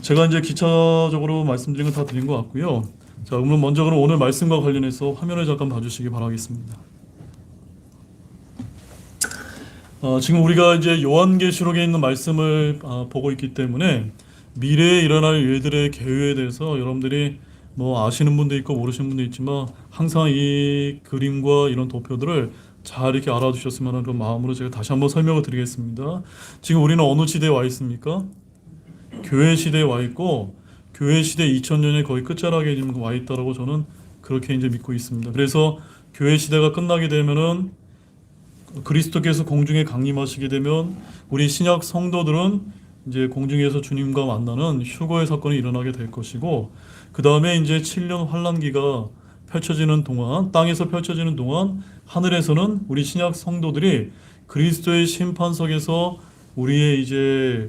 제가 이제 기차적으로 말씀드린 건 다 드린 것 같고요. 자, 그러면 먼저 그럼 오늘 말씀과 관련해서 화면을 잠깐 봐주시기 바라겠습니다. 지금 우리가 이제 요한계시록에 있는 말씀을 보고 있기 때문에 미래에 일어날 일들의 계획에 대해서 여러분들이 뭐 아시는 분도 있고 모르시는 분도 있지만 항상 이 그림과 이런 도표들을 잘 이렇게 알아두셨으면 하는 그런 마음으로 제가 다시 한번 설명을 드리겠습니다. 지금 우리는 어느 시대에 와 있습니까? 교회 시대에 와 있고 교회 시대 2000년의 거의 끝자락에 지금 와 있다라고 저는 그렇게 이제 믿고 있습니다. 그래서 교회 시대가 끝나게 되면은 그리스도께서 공중에 강림하시게 되면 우리 신약 성도들은 이제 공중에서 주님과 만나는 휴거의 사건이 일어나게 될 것이고, 그 다음에 이제 7년 환란기가 펼쳐지는 동안, 땅에서 펼쳐지는 동안 하늘에서는 우리 신약 성도들이 그리스도의 심판석에서 우리의 이제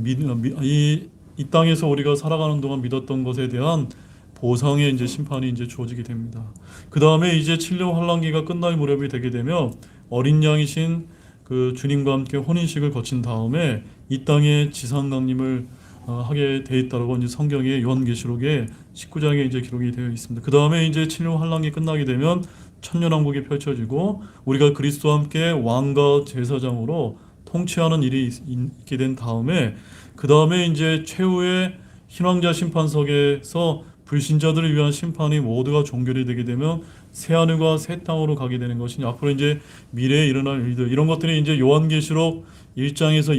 이 땅에서 우리가 살아가는 동안 믿었던 것에 대한 보상의 이제 심판이 이제 주어지게 됩니다. 그 다음에 이제 7년 환란기가 끝날 무렵이 되게 되면 어린 양이신 그 주님과 함께 혼인식을 거친 다음에 이 땅에 지상 강림을 하게 돼 있다라고 이제 성경의 요한계시록에 19장에 이제 기록이 되어 있습니다. 그 다음에 이제 7년 환란기 끝나게 되면 천년왕국이 펼쳐지고 우리가 그리스도와 함께 왕과 제사장으로 통치하는 일이 있게 된 다음에 그 다음에 이제 최후의 희망자 심판석에서 불신자들을 위한 심판이 모두가 종결이 되게 되면 새 하늘과 새 땅으로 가게 되는 것이니 앞으로 이제 미래에 일어날 일들 이런 것들이 이제 요한계시록 1장에서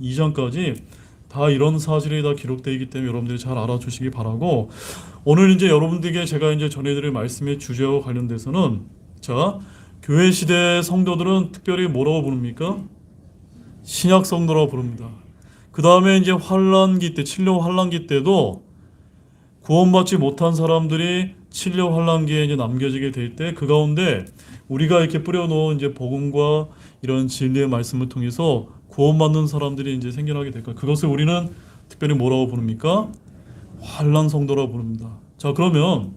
22장까지 다 이런 사실이 다 기록되어 있기 때문에 여러분들이 잘 알아주시기 바라고, 오늘 이제 여러분들에게 제가 이제 전해드릴 말씀의 주제와 관련돼서는 자, 교회 시대 성도들은 특별히 뭐라고 부릅니까? 신약 성도라고 부릅니다. 그 다음에 이제 환란기 때, 7년 환란기 때도 구원받지 못한 사람들이 7년 환란기에 이제 남겨지게 될 때 그 가운데 우리가 이렇게 뿌려놓은 이제 복음과 이런 진리의 말씀을 통해서 구원받는 사람들이 이제 생겨나게 될 거예요. 그것을 우리는 특별히 뭐라고 부릅니까? 환란 성도라고 부릅니다. 자, 그러면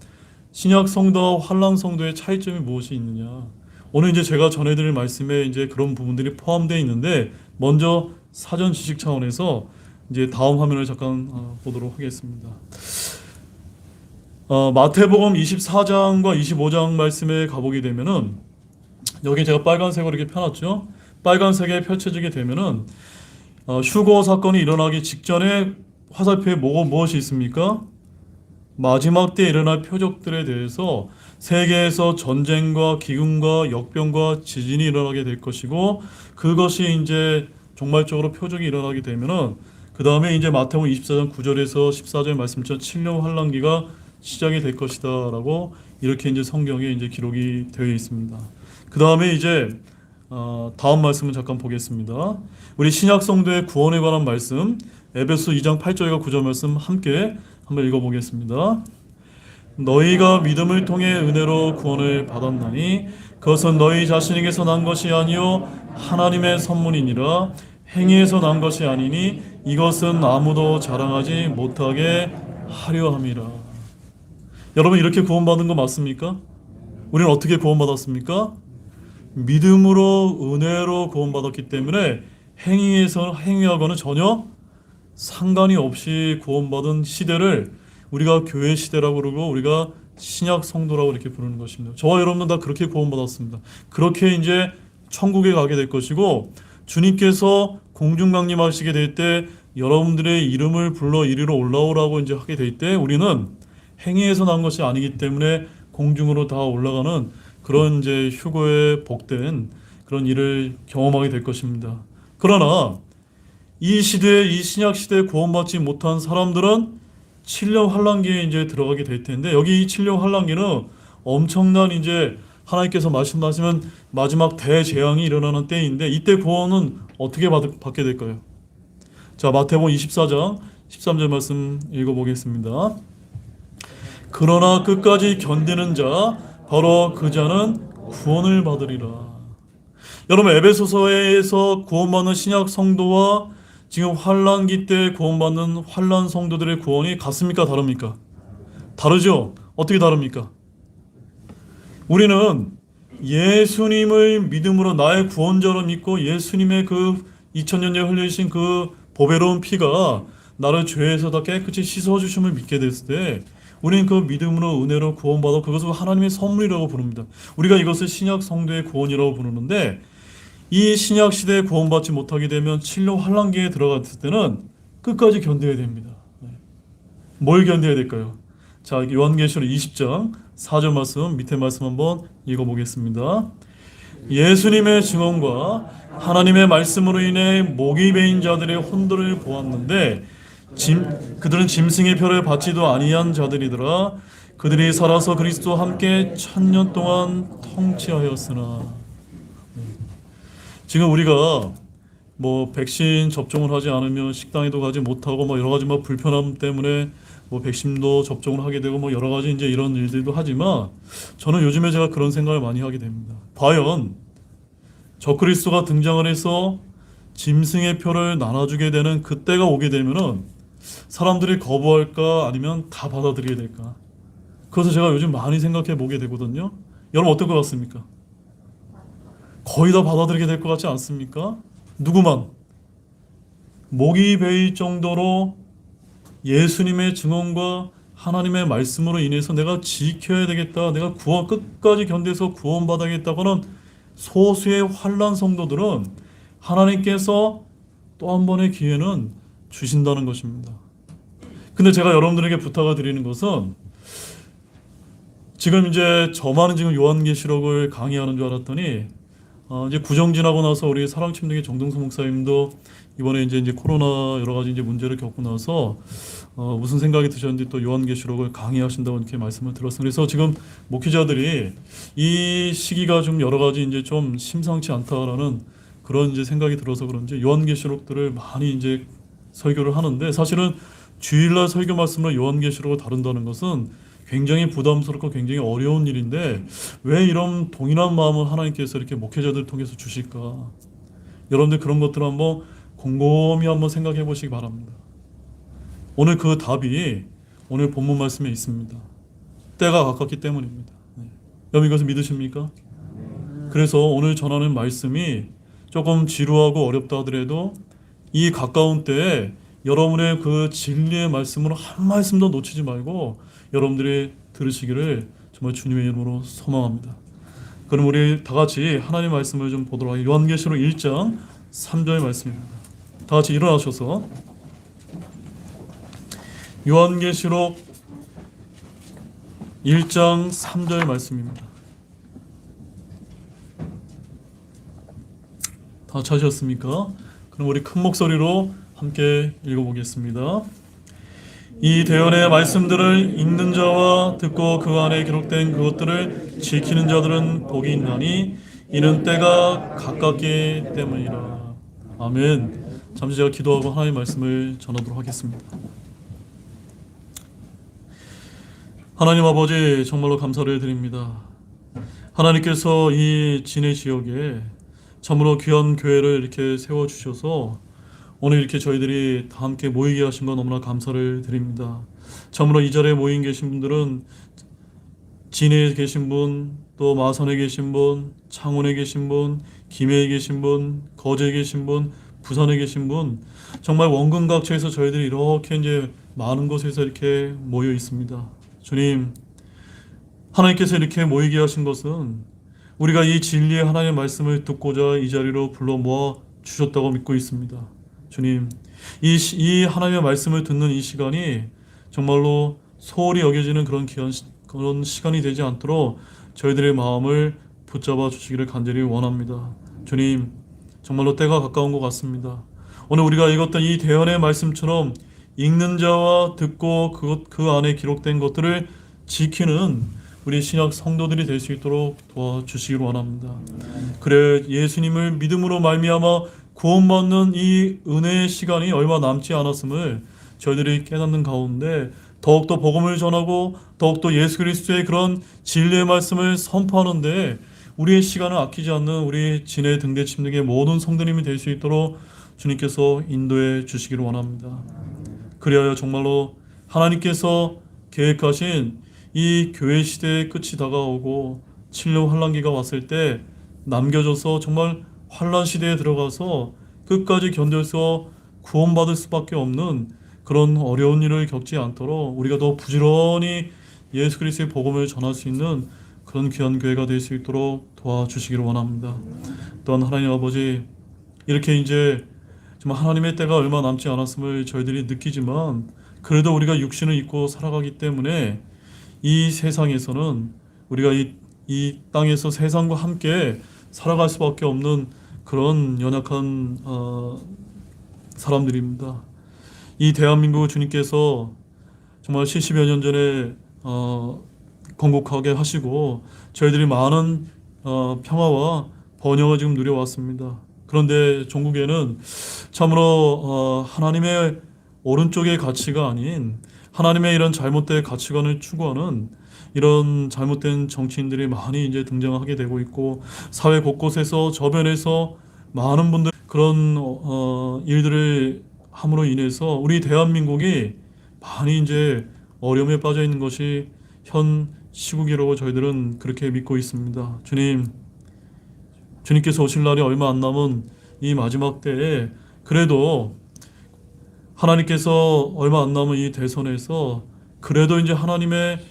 신약 성도와 환란 성도의 차이점이 무엇이 있느냐? 오늘 이제 제가 전해드릴 말씀에 이제 그런 부분들이 포함되어 있는데 먼저 사전 지식 차원에서 이제 다음 화면을 잠깐 보도록 하겠습니다. 마태복음 24장과 25장 말씀에 가보게 되면은 여기 제가 빨간색으로 이렇게 펴놨죠. 빨간색에 펼쳐지게 되면은 휴거 사건이 일어나기 직전에 화살표에 무엇이 있습니까? 마지막 때 일어날 표적들에 대해서 세계에서 전쟁과 기근과 역병과 지진이 일어나게 될 것이고, 그것이 이제 종말적으로 표적이 일어나게 되면은 그 다음에 이제 마태복음 24장 9절에서 14절 말씀처럼 7년 환란기가 시작이 될 것이다라고 이렇게 이제 성경에 이제 기록이 되어 있습니다. 그 다음에 이제 다음 말씀을 잠깐 보겠습니다. 우리 신약 성도의 구원에 관한 말씀, 에베소 2장 8절과 9절 말씀 함께 한번 읽어보겠습니다. 너희가 믿음을 통해 은혜로 구원을 받았나니 그것은 너희 자신에게서 난 것이 아니요 하나님의 선물이니라. 행위에서 난 것이 아니니 이것은 아무도 자랑하지 못하게 하려 함이라. 여러분, 이렇게 구원받은 거 맞습니까? 우리는 어떻게 구원받았습니까? 믿음으로 은혜로 구원받았기 때문에 행위하고는 전혀 상관이 없이 구원받은 시대를 우리가 교회 시대라고 그러고 우리가 신약 성도라고 이렇게 부르는 것입니다. 저와 여러분은 다 그렇게 구원받았습니다. 그렇게 이제 천국에 가게 될 것이고, 주님께서 공중 강림하시게 될 때 여러분들의 이름을 불러 이리로 올라오라고 이제 하게 될 때 우리는 행위에서 난 것이 아니기 때문에 공중으로 다 올라가는 그런 이제 휴거에 복된 그런 일을 경험하게 될 것입니다. 그러나 이 시대에, 이 신약 시대에 구원받지 못한 사람들은 7년 환란기에 이제 들어가게 될 텐데, 여기 이 7년 환란기는 엄청난 이제 하나님께서 말씀하시면 마지막 대재앙이 일어나는 때인데, 이때 구원은 어떻게 받게 될까요? 자, 마태복음 24장 13절 말씀 읽어보겠습니다. 그러나 끝까지 견디는 자 바로 그 자는 구원을 받으리라. 여러분, 에베소서에서 구원받는 신약 성도와 지금 환란기 때 구원받는 환란 성도들의 구원이 같습니까? 다릅니까? 다르죠? 어떻게 다릅니까? 우리는 예수님을 믿음으로 나의 구원자로 믿고 예수님의 그 2000년 전에 흘리신 그 보배로운 피가 나를 죄에서 다 깨끗이 씻어주심을 믿게 됐을 때 우리는 그 믿음으로 은혜로 구원받아 그것을 하나님의 선물이라고 부릅니다. 우리가 이것을 신약 성도의 구원이라고 부르는데 이 신약 시대에 구원받지 못하게 되면 칠로 환란기에 들어갔을 때는 끝까지 견뎌야 됩니다. 뭘 견뎌야 될까요? 자, 요한계시록 20장 4절 말씀 밑에 말씀 한번 읽어보겠습니다. 예수님의 증언과 하나님의 말씀으로 인해 목이 베인 자들의 혼돈을 보았는데 그들은 짐승의 표를 받지도 아니한 자들이더라. 그들이 살아서 그리스도와 함께 1000년 동안 통치하였으나. 지금 우리가 뭐 백신 접종을 하지 않으면 식당에도 가지 못하고 뭐 여러 가지 뭐 불편함 때문에 뭐 백신도 접종을 하게 되고 뭐 여러 가지 이제 이런 일들도 하지만 저는 요즘에 제가 그런 생각을 많이 하게 됩니다. 과연 적그리스도가 등장을 해서 짐승의 표를 나눠주게 되는 그때가 오게 되면은 사람들이 거부할까 아니면 다 받아들이게 될까? 그것을 제가 요즘 많이 생각해 보게 되거든요. 여러분 어떨 것 같습니까? 거의 다 받아들이게 될 것 같지 않습니까? 누구만 목이 베일 정도로 예수님의 증언과 하나님의 말씀으로 인해서 내가 지켜야 되겠다, 내가 구원 끝까지 견뎌서 구원받아야겠다고는 소수의 환난 성도들은 하나님께서 또 한 번의 기회는 주신다는 것입니다. 근데 제가 여러분들에게 부탁을 드리는 것은 지금 이제 저만 지금 요한계시록을 강의하는 줄 알았더니 이제 구정 지나고 나서 우리 사랑침례교 정동수 목사님도 이번에 이제 코로나 여러 가지 이제 문제를 겪고 나서 무슨 생각이 드셨는지 또 요한계시록을 강의하신다고 이렇게 말씀을 들었어요. 그래서 지금 목회자들이 이 시기가 좀 여러 가지 이제 좀 심상치 않다라는 그런 이제 생각이 들어서 그런지 요한계시록들을 많이 이제 설교를 하는데 사실은 주일날 설교 말씀으로 요한계시록을 다룬다는 것은 굉장히 부담스럽고 굉장히 어려운 일인데 왜 이런 동일한 마음을 하나님께서 이렇게 목회자들을 통해서 주실까? 여러분들 그런 것들을 한번 곰곰이 한번 생각해 보시기 바랍니다. 오늘 그 답이 오늘 본문 말씀에 있습니다. 때가 가깝기 때문입니다. 여러분 이것을 믿으십니까? 그래서 오늘 전하는 말씀이 조금 지루하고 어렵다 하더라도 이 가까운 때에 여러분의 그 진리의 말씀으로 한 말씀도 놓치지 말고 여러분들이 들으시기를 정말 주님의 이름으로 소망합니다. 그럼 우리 다 같이 하나님의 말씀을 좀 보도록 하겠습니다. 요한계시록 1장 3절의 말씀입니다. 다 같이 일어나셔서 요한계시록 1장 3절 말씀입니다. 다 찾으셨습니까? 그럼 우리 큰 목소리로 함께 읽어보겠습니다. 이 대언의 말씀들을 읽는 자와 듣고 그 안에 기록된 그것들을 지키는 자들은 복이 있나니 이는 때가 가깝기 때문이라. 아멘. 잠시 제가 기도하고 하나님의 말씀을 전하도록 하겠습니다. 하나님 아버지 정말로 감사를 드립니다. 하나님께서 이 진해 지역에 참으로 귀한 교회를 이렇게 세워주셔서 오늘 이렇게 저희들이 다 함께 모이게 하신 건 너무나 감사를 드립니다. 참으로 이 자리에 모인 계신 분들은 진해에 계신 분, 또 마산에 계신 분, 창원에 계신 분, 김해에 계신 분, 거제에 계신 분, 부산에 계신 분, 정말 원근 각처에서 저희들이 이렇게 이제 많은 곳에서 이렇게 모여 있습니다. 주님, 하나님께서 이렇게 모이게 하신 것은 우리가 이 진리의 하나님의 말씀을 듣고자 이 자리로 불러 모아 주셨다고 믿고 있습니다. 주님, 이 하나님의 말씀을 듣는 이 시간이 정말로 소홀히 여겨지는 그런 시간이 되지 않도록 저희들의 마음을 붙잡아 주시기를 간절히 원합니다. 주님, 정말로 때가 가까운 것 같습니다. 오늘 우리가 읽었던 이 대언의 말씀처럼 읽는 자와 듣고 그 안에 기록된 것들을 지키는 우리 신약 성도들이 될 수 있도록 도와주시기를 원합니다. 그래 예수님을 믿음으로 말미암아 구원받는 이 은혜의 시간이 얼마 남지 않았음을 저희들이 깨닫는 가운데 더욱더 복음을 전하고 더욱더 예수 그리스도의 그런 진리의 말씀을 선포하는데 우리의 시간을 아끼지 않는 우리 진해 등대 침례의 모든 성도님이 될 수 있도록 주님께서 인도해 주시기를 원합니다. 그리하여 정말로 하나님께서 계획하신 이 교회 시대의 끝이 다가오고 칠년 환란기가 왔을 때 남겨져서 정말 환란 시대에 들어가서 끝까지 견뎌서 구원받을 수밖에 없는 그런 어려운 일을 겪지 않도록 우리가 더 부지런히 예수 그리스도의 복음을 전할 수 있는 그런 귀한 교회가 될 수 있도록 도와주시기를 원합니다. 또한 하나님 아버지, 이렇게 이제 정말 하나님의 때가 얼마 남지 않았음을 저희들이 느끼지만 그래도 우리가 육신을 입고 살아가기 때문에 이 세상에서는 우리가 이 땅에서 세상과 함께 살아갈 수밖에 없는 그런 연약한 사람들입니다. 이 대한민국을 주님께서 정말 70여 년 전에 건국하게 하시고 저희들이 많은 평화와 번영을 지금 누려왔습니다. 그런데 종국에는 참으로 하나님의 오른쪽의 가치가 아닌 하나님의 이런 잘못된 가치관을 추구하는 이런 잘못된 정치인들이 많이 이제 등장하게 되고 있고, 사회 곳곳에서 저변에서 많은 분들 그런 일들을 함으로 인해서 우리 대한민국이 많이 이제 어려움에 빠져 있는 것이 현 시국이라고 저희들은 그렇게 믿고 있습니다. 주님께서 오실 날이 얼마 안 남은 이 마지막 때에 그래도 하나님께서 얼마 안 남은 이 대선에서 그래도 이제 하나님을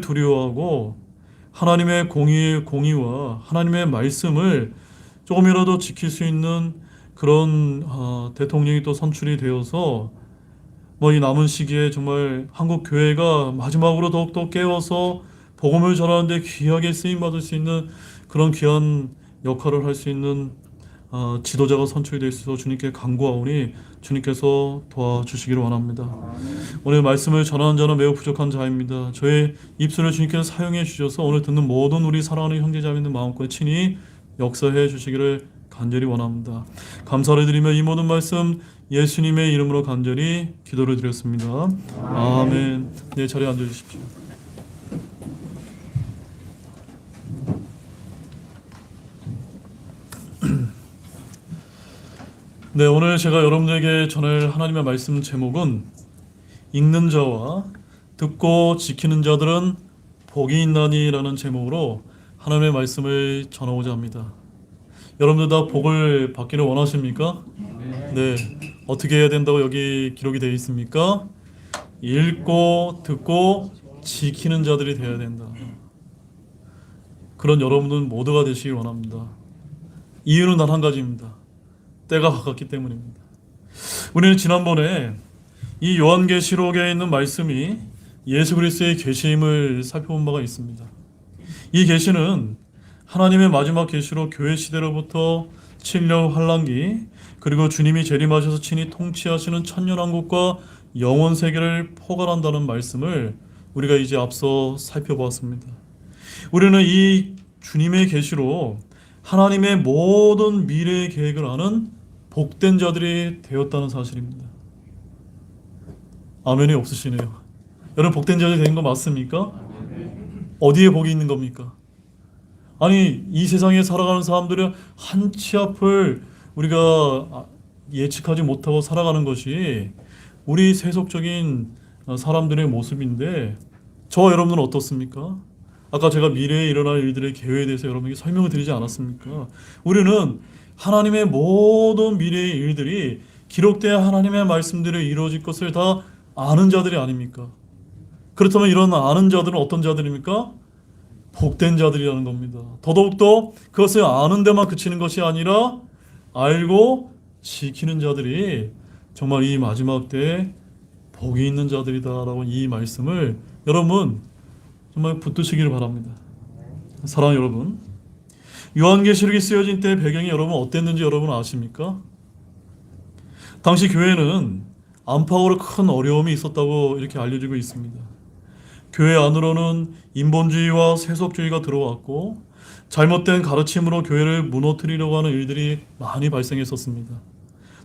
두려워하고 하나님의 공의와 하나님의 말씀을 조금이라도 지킬 수 있는 그런 대통령이 또 선출이 되어서 이 남은 시기에 정말 한국 교회가 마지막으로 더욱더 깨워서 복음을 전하는데 귀하게 쓰임 받을 수 있는 그런 귀한 역할을 할 수 있는 지도자가 선출이 될 수 있도록 주님께 간구하오니 주님께서 도와주시기를 원합니다. 오늘 말씀을 전하는 자는 매우 부족한 자입니다. 저의 입술을 주님께서 사용해 주셔서 오늘 듣는 모든 우리 사랑하는 형제자매들 마음껏 친히 역사해 주시기를 간절히 원합니다. 감사를 드리며 이 모든 말씀 예수님의 이름으로 간절히 기도를 드렸습니다. 아멘. 네, 자리에 앉아주십시오. 네, 오늘 제가 여러분들에게 전할 하나님의 말씀 제목은 읽는 자와 듣고 지키는 자들은 복이 있나니라는 제목으로 하나님의 말씀을 전하고자 합니다. 여러분들 다 복을 받기를 원하십니까? 네. 어떻게 해야 된다고 여기 기록이 되어 있습니까? 읽고 듣고 지키는 자들이 되어야 된다. 그런 여러분들 모두가 되시길 원합니다. 이유는 단 한 가지입니다. 때가 가깝기 때문입니다. 우리는 지난번에 이 요한계시록에 있는 말씀이 예수 그리스도의 계시임을 살펴본 바가 있습니다. 이 계시는 하나님의 마지막 계시로 교회 시대로부터 7년 환란기, 그리고 주님이 재림하셔서 친히 통치하시는 천년왕국과 영원 세계를 포괄한다는 말씀을 우리가 이제 앞서 살펴보았습니다. 우리는 이 주님의 계시로 하나님의 모든 미래의 계획을 아는 복된 자들이 되었다는 사실입니다. 아멘이 없으시네요. 여러분, 복된 자들이 된 거 맞습니까? 어디에 복이 있는 겁니까? 아니, 이 세상에 살아가는 사람들은 한 치 앞을 우리가 예측하지 못하고 살아가는 것이 우리 세속적인 사람들의 모습인데, 저와 여러분은 어떻습니까? 아까 제가 미래에 일어날 일들의 계획에 대해서 여러분에게 설명을 드리지 않았습니까? 우리는 하나님의 모든 미래의 일들이 기록되어 하나님의 말씀대로 이루어질 것을 다 아는 자들이 아닙니까? 그렇다면 이런 아는 자들은 어떤 자들입니까? 복된 자들이라는 겁니다. 더더욱더 그것을 아는 데만 그치는 것이 아니라 알고 지키는 자들이 정말 이 마지막 때에 복이 있는 자들이다라고 이 말씀을 여러분 정말 붙드시기를 바랍니다. 사랑하는 여러분, 요한계시록이 쓰여진 때 배경이 여러분 어땠는지 여러분 아십니까? 당시 교회는 안팎으로 큰 어려움이 있었다고 이렇게 알려지고 있습니다. 교회 안으로는 인본주의와 세속주의가 들어왔고 잘못된 가르침으로 교회를 무너뜨리려고 하는 일들이 많이 발생했었습니다.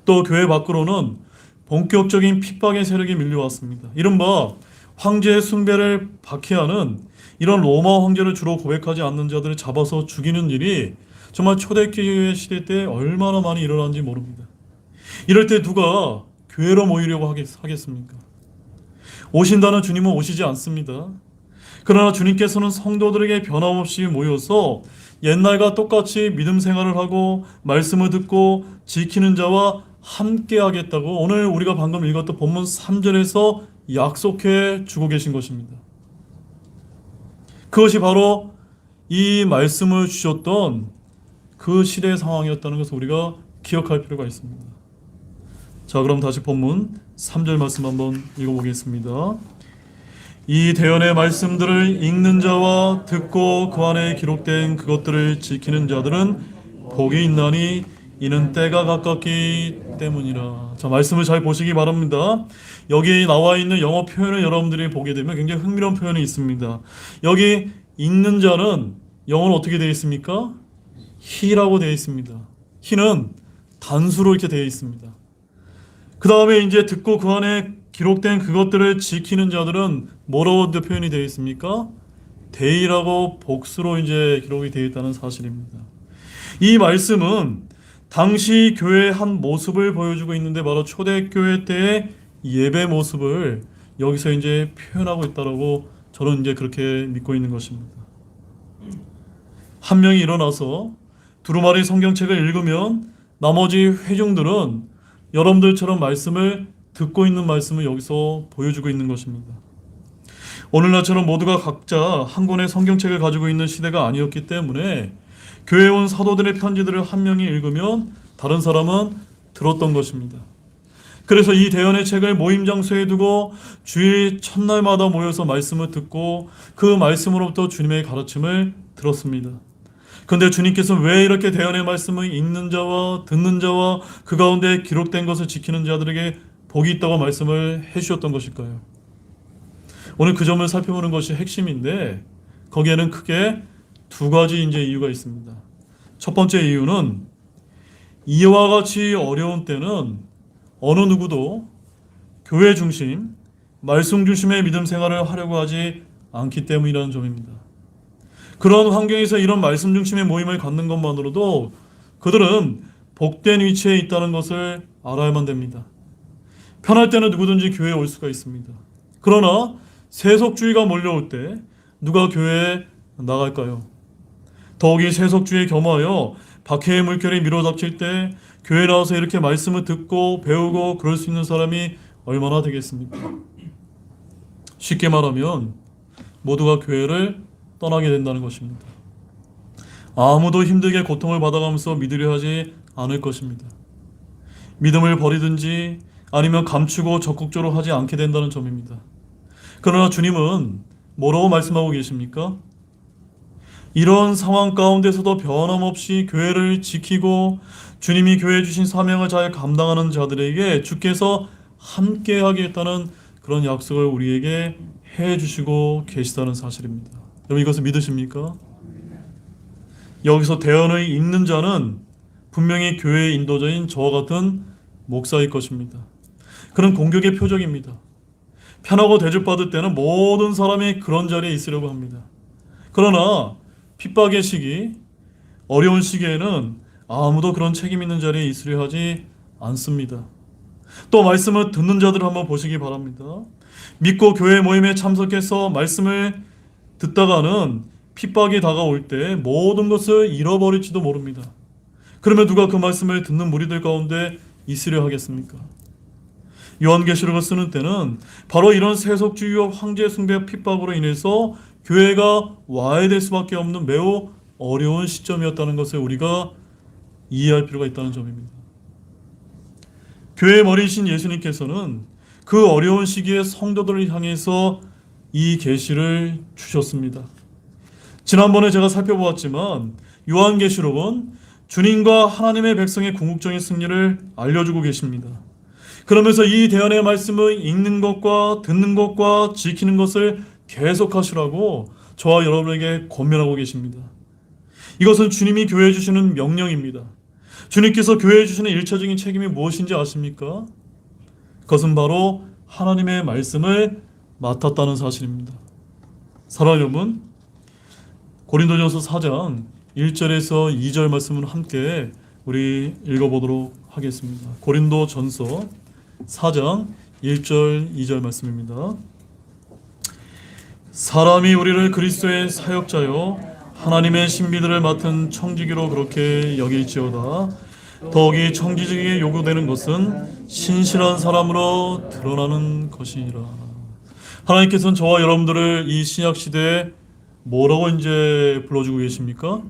또 교회 밖으로는 본격적인 핍박의 세력이 밀려왔습니다. 이른바 황제의 숭배를 박해하는 이런 로마 황제를 주로 고백하지 않는 자들을 잡아서 죽이는 일이 정말 초대교회 시대 때 얼마나 많이 일어났는지 모릅니다. 이럴 때 누가 교회로 모이려고 하겠습니까? 오신다는 주님은 오시지 않습니다. 그러나 주님께서는 성도들에게 변함없이 모여서 옛날과 똑같이 믿음 생활을 하고 말씀을 듣고 지키는 자와 함께 하겠다고 오늘 우리가 방금 읽었던 본문 3절에서 약속해 주고 계신 것입니다. 그것이 바로 이 말씀을 주셨던 그 시대의 상황이었다는 것을 우리가 기억할 필요가 있습니다. 자, 그럼 다시 본문 3절 말씀 한번 읽어보겠습니다. 이 대언의 말씀들을 읽는 자와 듣고 그 안에 기록된 그것들을 지키는 자들은 복이 있나니 이는 때가 가깝기 때문이라. 자, 말씀을 잘 보시기 바랍니다. 여기 나와 있는 영어 표현을 여러분들이 보게 되면 굉장히 흥미로운 표현이 있습니다. 여기 읽는 자는 영어는 어떻게 되어 있습니까? he라고 되어 있습니다. he는 단수로 이렇게 되어 있습니다. 그 다음에 이제 듣고 그 안에 기록된 그것들을 지키는 자들은 뭐라고 표현이 되어 있습니까? they라고 복수로 이제 기록이 되어 있다는 사실입니다. 이 말씀은 당시 교회의 한 모습을 보여주고 있는데 바로 초대교회 때의 예배 모습을 여기서 이제 표현하고 있다라고 저는 이제 그렇게 믿고 있는 것입니다. 한 명이 일어나서 두루마리 성경책을 읽으면 나머지 회중들은 여러분들처럼 말씀을 듣고 있는 말씀을 여기서 보여주고 있는 것입니다. 오늘날처럼 모두가 각자 한 권의 성경책을 가지고 있는 시대가 아니었기 때문에 교회에 온 사도들의 편지들을 한 명이 읽으면 다른 사람은 들었던 것입니다. 그래서 이 대언의 책을 모임 장소에 두고 주일 첫날마다 모여서 말씀을 듣고 그 말씀으로부터 주님의 가르침을 들었습니다. 그런데 주님께서 왜 이렇게 대언의 말씀을 읽는 자와 듣는 자와 그 가운데 기록된 것을 지키는 자들에게 복이 있다고 말씀을 해주셨던 것일까요? 오늘 그 점을 살펴보는 것이 핵심인데 거기에는 크게 두 가지 이제 이유가 있습니다. 첫 번째 이유는 이와 같이 어려운 때는 어느 누구도 교회 중심, 말씀 중심의 믿음 생활을 하려고 하지 않기 때문이라는 점입니다. 그런 환경에서 이런 말씀 중심의 모임을 갖는 것만으로도 그들은 복된 위치에 있다는 것을 알아야만 됩니다. 편할 때는 누구든지 교회에 올 수가 있습니다. 그러나 세속주의가 몰려올 때 누가 교회에 나갈까요? 더욱이 세속주의에 겸하여 박해의 물결이 밀어닥칠 때 교회에 나와서 이렇게 말씀을 듣고 배우고 그럴 수 있는 사람이 얼마나 되겠습니까? 쉽게 말하면 모두가 교회를 떠나게 된다는 것입니다. 아무도 힘들게 고통을 받아가면서 믿으려 하지 않을 것입니다. 믿음을 버리든지 아니면 감추고 적극적으로 하지 않게 된다는 점입니다. 그러나 주님은 뭐라고 말씀하고 계십니까? 이런 상황 가운데서도 변함없이 교회를 지키고 주님이 교회에 주신 사명을 잘 감당하는 자들에게 주께서 함께 하겠다는 그런 약속을 우리에게 해주시고 계시다는 사실입니다. 여러분 이것을 믿으십니까? 여기서 대언을 읽는 자는 분명히 교회의 인도자인 저와 같은 목사일 것입니다. 그런 공격의 표적입니다. 편하고 대접받을 때는 모든 사람이 그런 자리에 있으려고 합니다. 그러나 핍박의 시기, 어려운 시기에는 아무도 그런 책임 있는 자리에 있으려 하지 않습니다. 또 말씀을 듣는 자들을 한번 보시기 바랍니다. 믿고 교회 모임에 참석해서 말씀을 듣다가는 핍박이 다가올 때 모든 것을 잃어버릴지도 모릅니다. 그러면 누가 그 말씀을 듣는 무리들 가운데 있으려 하겠습니까? 요한계시록을 쓰는 때는 바로 이런 세속주의와 황제 숭배 핍박으로 인해서 교회가 와야 될 수밖에 없는 매우 어려운 시점이었다는 것을 우리가 이해할 필요가 있다는 점입니다. 교회의 머리이신 예수님께서는 그 어려운 시기에 성도들을 향해서 이 계시를 주셨습니다. 지난번에 제가 살펴보았지만 요한계시록은 주님과 하나님의 백성의 궁극적인 승리를 알려주고 계십니다. 그러면서 이 대언의 말씀을 읽는 것과 듣는 것과 지키는 것을 계속하시라고 저와 여러분에게 권면하고 계십니다. 이것은 주님이 교회에 주시는 명령입니다. 주님께서 교회에 주시는 일차적인 책임이 무엇인지 아십니까? 그것은 바로 하나님의 말씀을 맡았다는 사실입니다. 사랑하는 여러분, 고린도전서 4장 1절에서 2절 말씀을 함께 우리 읽어보도록 하겠습니다. 고린도전서 4장 1절 2절 말씀입니다. 사람이 우리를 그리스도의 사역자요 하나님의 신비들을 맡은 청지기로 그렇게 여길지어다. 더욱이 청지기에게 요구되는 것은 신실한 사람으로 드러나는 것이니라. 하나님께서는 저와 여러분들을 이 신약 시대에 뭐라고 이제 불러주고 계십니까?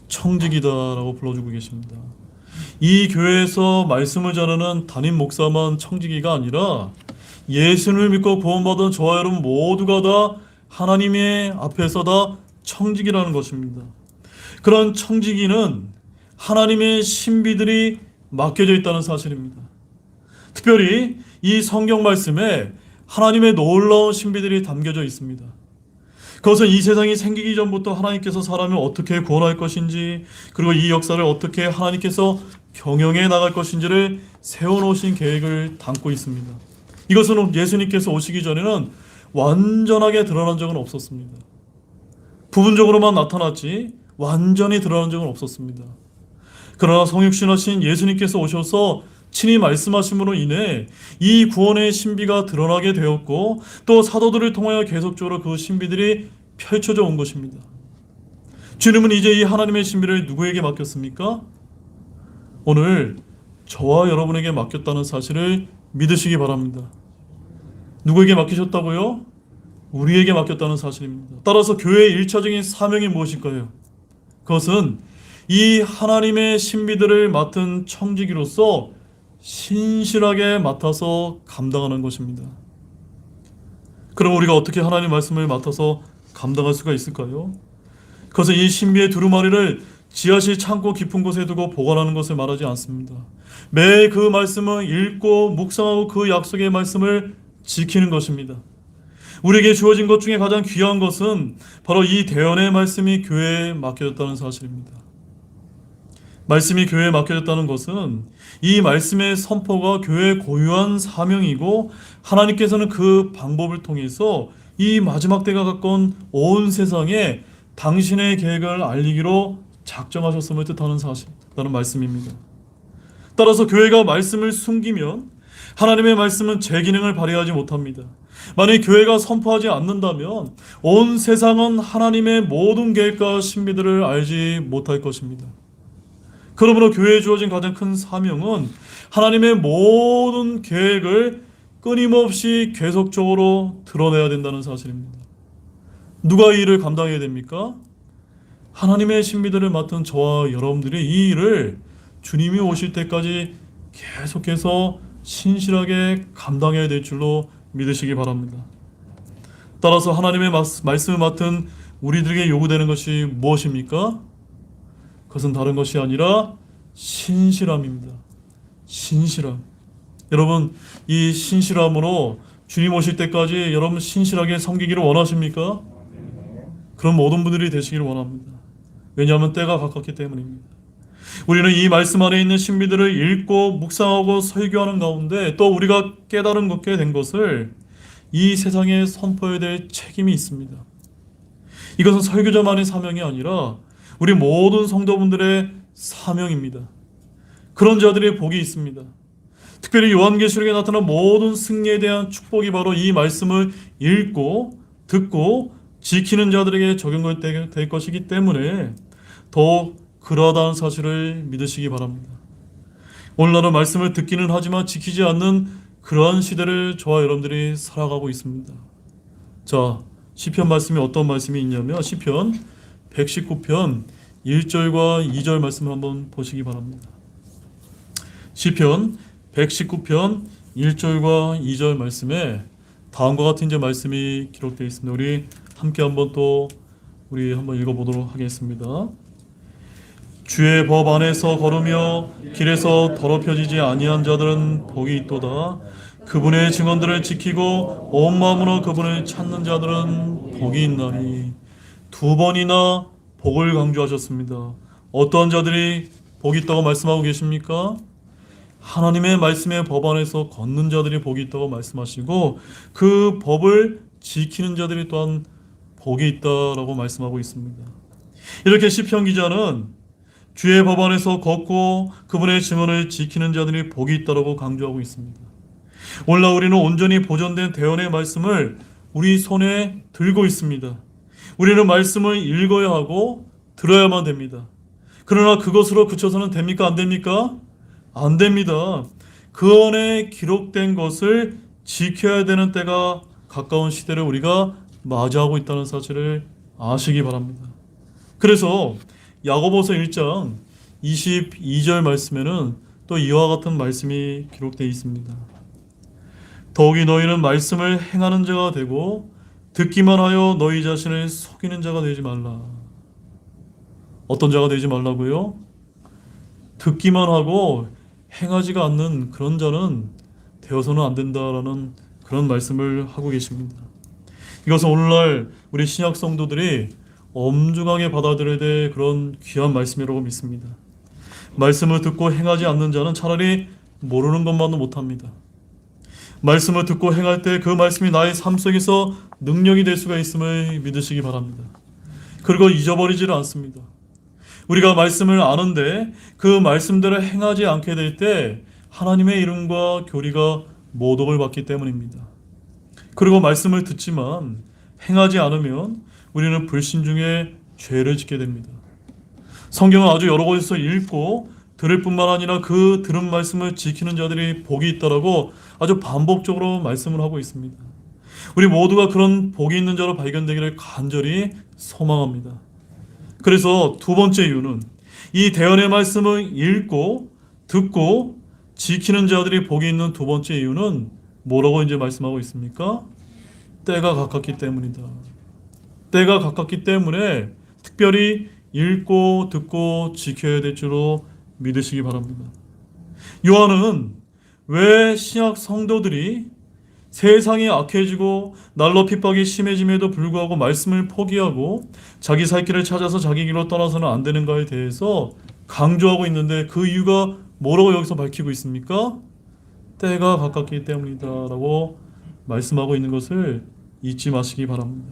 청지기다라고 불러주고 계십니다. 이 교회에서 말씀을 전하는 담임 목사만 청지기가 아니라 예수를 믿고 구원받은 저와 여러분 모두가 다 하나님의 앞에서 다 청지기라는 것입니다. 그런 청지기는 하나님의 신비들이 맡겨져 있다는 사실입니다. 특별히 이 성경 말씀에 하나님의 놀라운 신비들이 담겨져 있습니다. 그것은 이 세상이 생기기 전부터 하나님께서 사람을 어떻게 구원할 것인지, 그리고 이 역사를 어떻게 하나님께서 경영해 나갈 것인지를 세워놓으신 계획을 담고 있습니다. 이것은 예수님께서 오시기 전에는 완전하게 드러난 적은 없었습니다. 부분적으로만 나타났지 완전히 드러난 적은 없었습니다. 그러나 성육신하신 예수님께서 오셔서 친히 말씀하심으로 인해 이 구원의 신비가 드러나게 되었고, 또 사도들을 통하여 계속적으로 그 신비들이 펼쳐져 온 것입니다. 주님은 이제 이 하나님의 신비를 누구에게 맡겼습니까? 오늘 저와 여러분에게 맡겼다는 사실을 믿으시기 바랍니다. 누구에게 맡기셨다고요? 우리에게 맡겼다는 사실입니다. 따라서 교회의 1차적인 사명이 무엇일까요? 그것은 이 하나님의 신비들을 맡은 청지기로서 신실하게 맡아서 감당하는 것입니다. 그럼 우리가 어떻게 하나님 말씀을 맡아서 감당할 수가 있을까요? 그것은 이 신비의 두루마리를 지하실 창고 깊은 곳에 두고 보관하는 것을 말하지 않습니다. 매일 그 말씀을 읽고 묵상하고 그 약속의 말씀을 지키는 것입니다. 우리에게 주어진 것 중에 가장 귀한 것은 바로 이 대언의 말씀이 교회에 맡겨졌다는 사실입니다. 말씀이 교회에 맡겨졌다는 것은 이 말씀의 선포가 교회의 고유한 사명이고, 하나님께서는 그 방법을 통해서 이 마지막 때가 가까운 온 세상에 당신의 계획을 알리기로 작정하셨음을 뜻하는 사실이라는 말씀입니다. 따라서 교회가 말씀을 숨기면 하나님의 말씀은 제 기능을 발휘하지 못합니다. 만약 교회가 선포하지 않는다면 온 세상은 하나님의 모든 계획과 신비들을 알지 못할 것입니다. 그러므로 교회에 주어진 가장 큰 사명은 하나님의 모든 계획을 끊임없이 계속적으로 드러내야 된다는 사실입니다. 누가 이 일을 감당해야 됩니까? 하나님의 신비들을 맡은 저와 여러분들이 이 일을 주님이 오실 때까지 계속해서 신실하게 감당해야 될 줄로 믿으시기 바랍니다. 따라서 하나님의 말씀을 맡은 우리들에게 요구되는 것이 무엇입니까? 그것은 다른 것이 아니라 신실함입니다. 신실함. 여러분, 이 신실함으로 주님 오실 때까지 여러분 신실하게 섬기기를 원하십니까? 그런 모든 분들이 되시기를 원합니다. 왜냐하면 때가 가깝기 때문입니다. 우리는 이 말씀 안에 있는 신비들을 읽고 묵상하고 설교하는 가운데 또 우리가 깨달게 된 것을 이 세상에 선포해야 될 책임이 있습니다. 이것은 설교자만의 사명이 아니라 우리 모든 성도분들의 사명입니다. 그런 자들의 복이 있습니다. 특별히 요한계시록에 나타난 모든 승리에 대한 축복이 바로 이 말씀을 읽고 듣고 지키는 자들에게 적용될 것이기 때문에 더욱 그러하다는 사실을 믿으시기 바랍니다. 오늘날은 말씀을 듣기는 하지만 지키지 않는 그러한 시대를 저와 여러분들이 살아가고 있습니다. 자, 시편 말씀이 어떤 말씀이 있냐면 시편 119편 1절과 2절 말씀을 한번 보시기 바랍니다. 시편 119편 1절과 2절 말씀에 다음과 같은 이제 말씀이 기록되어 있습니다. 우리 함께 한번 한번 읽어보도록 하겠습니다. 주의 법 안에서 걸으며 길에서 더럽혀지지 아니한 자들은 복이 있도다. 그분의 증언들을 지키고 온 마음으로 그분을 찾는 자들은 복이 있나니. 두 번이나 복을 강조하셨습니다. 어떠한 자들이 복이 있다고 말씀하고 계십니까? 하나님의 말씀의 법 안에서 걷는 자들이 복이 있다고 말씀하시고, 그 법을 지키는 자들이 또한 복이 있다라고 말씀하고 있습니다. 이렇게 시편 기자는 주의 법 안에서 걷고 그분의 증언을 지키는 자들이 복이 있다라고 강조하고 있습니다. 오늘날 우리는 온전히 보존된 대언의 말씀을 우리 손에 들고 있습니다. 우리는 말씀을 읽어야 하고 들어야만 됩니다. 그러나 그것으로 그쳐서는 됩니까? 안 됩니까? 안 됩니다. 그 안에 기록된 것을 지켜야 되는 때가 가까운 시대를 우리가 맞이하고 있다는 사실을 아시기 바랍니다. 그래서 야고보서 1장 22절 말씀에는 또 이와 같은 말씀이 기록되어 있습니다. 더욱이 너희는 말씀을 행하는 자가 되고 듣기만 하여 너희 자신을 속이는 자가 되지 말라. 어떤 자가 되지 말라고요? 듣기만 하고 행하지가 않는 그런 자는 되어서는 안 된다라는 그런 말씀을 하고 계십니다. 이것은 오늘날 우리 신약 성도들이 엄중하게 받아들여야 될 그런 귀한 말씀이라고 믿습니다. 말씀을 듣고 행하지 않는 자는 차라리 모르는 것만도 못합니다. 말씀을 듣고 행할 때 그 말씀이 나의 삶 속에서 능력이 될 수가 있음을 믿으시기 바랍니다. 그리고 잊어버리지를 않습니다. 우리가 말씀을 아는데 그 말씀대로 행하지 않게 될 때 하나님의 이름과 교리가 모독을 받기 때문입니다. 그리고 말씀을 듣지만 행하지 않으면 우리는 불신중에 죄를 짓게 됩니다. 성경은 아주 여러 곳에서 읽고 들을 뿐만 아니라 그 들은 말씀을 지키는 자들이 복이 있다라고 아주 반복적으로 말씀을 하고 있습니다. 우리 모두가 그런 복이 있는 자로 발견되기를 간절히 소망합니다. 그래서 두 번째 이유는 이 대언의 말씀을 읽고 듣고 지키는 자들이 복이 있는 두 번째 이유는 뭐라고 이제 말씀하고 있습니까? 때가 가깝기 때문이다. 때가 가깝기 때문에 특별히 읽고 듣고 지켜야 될 줄로 믿으시기 바랍니다. 요한은 왜 신약 성도들이 세상이 악해지고 날로 핍박이 심해짐에도 불구하고 말씀을 포기하고 자기 살 길을 찾아서 자기 길로 떠나서는 안 되는가에 대해서 강조하고 있는데 그 이유가 뭐라고 여기서 밝히고 있습니까? 때가 가깝기 때문이다 라고 말씀하고 있는 것을 잊지 마시기 바랍니다.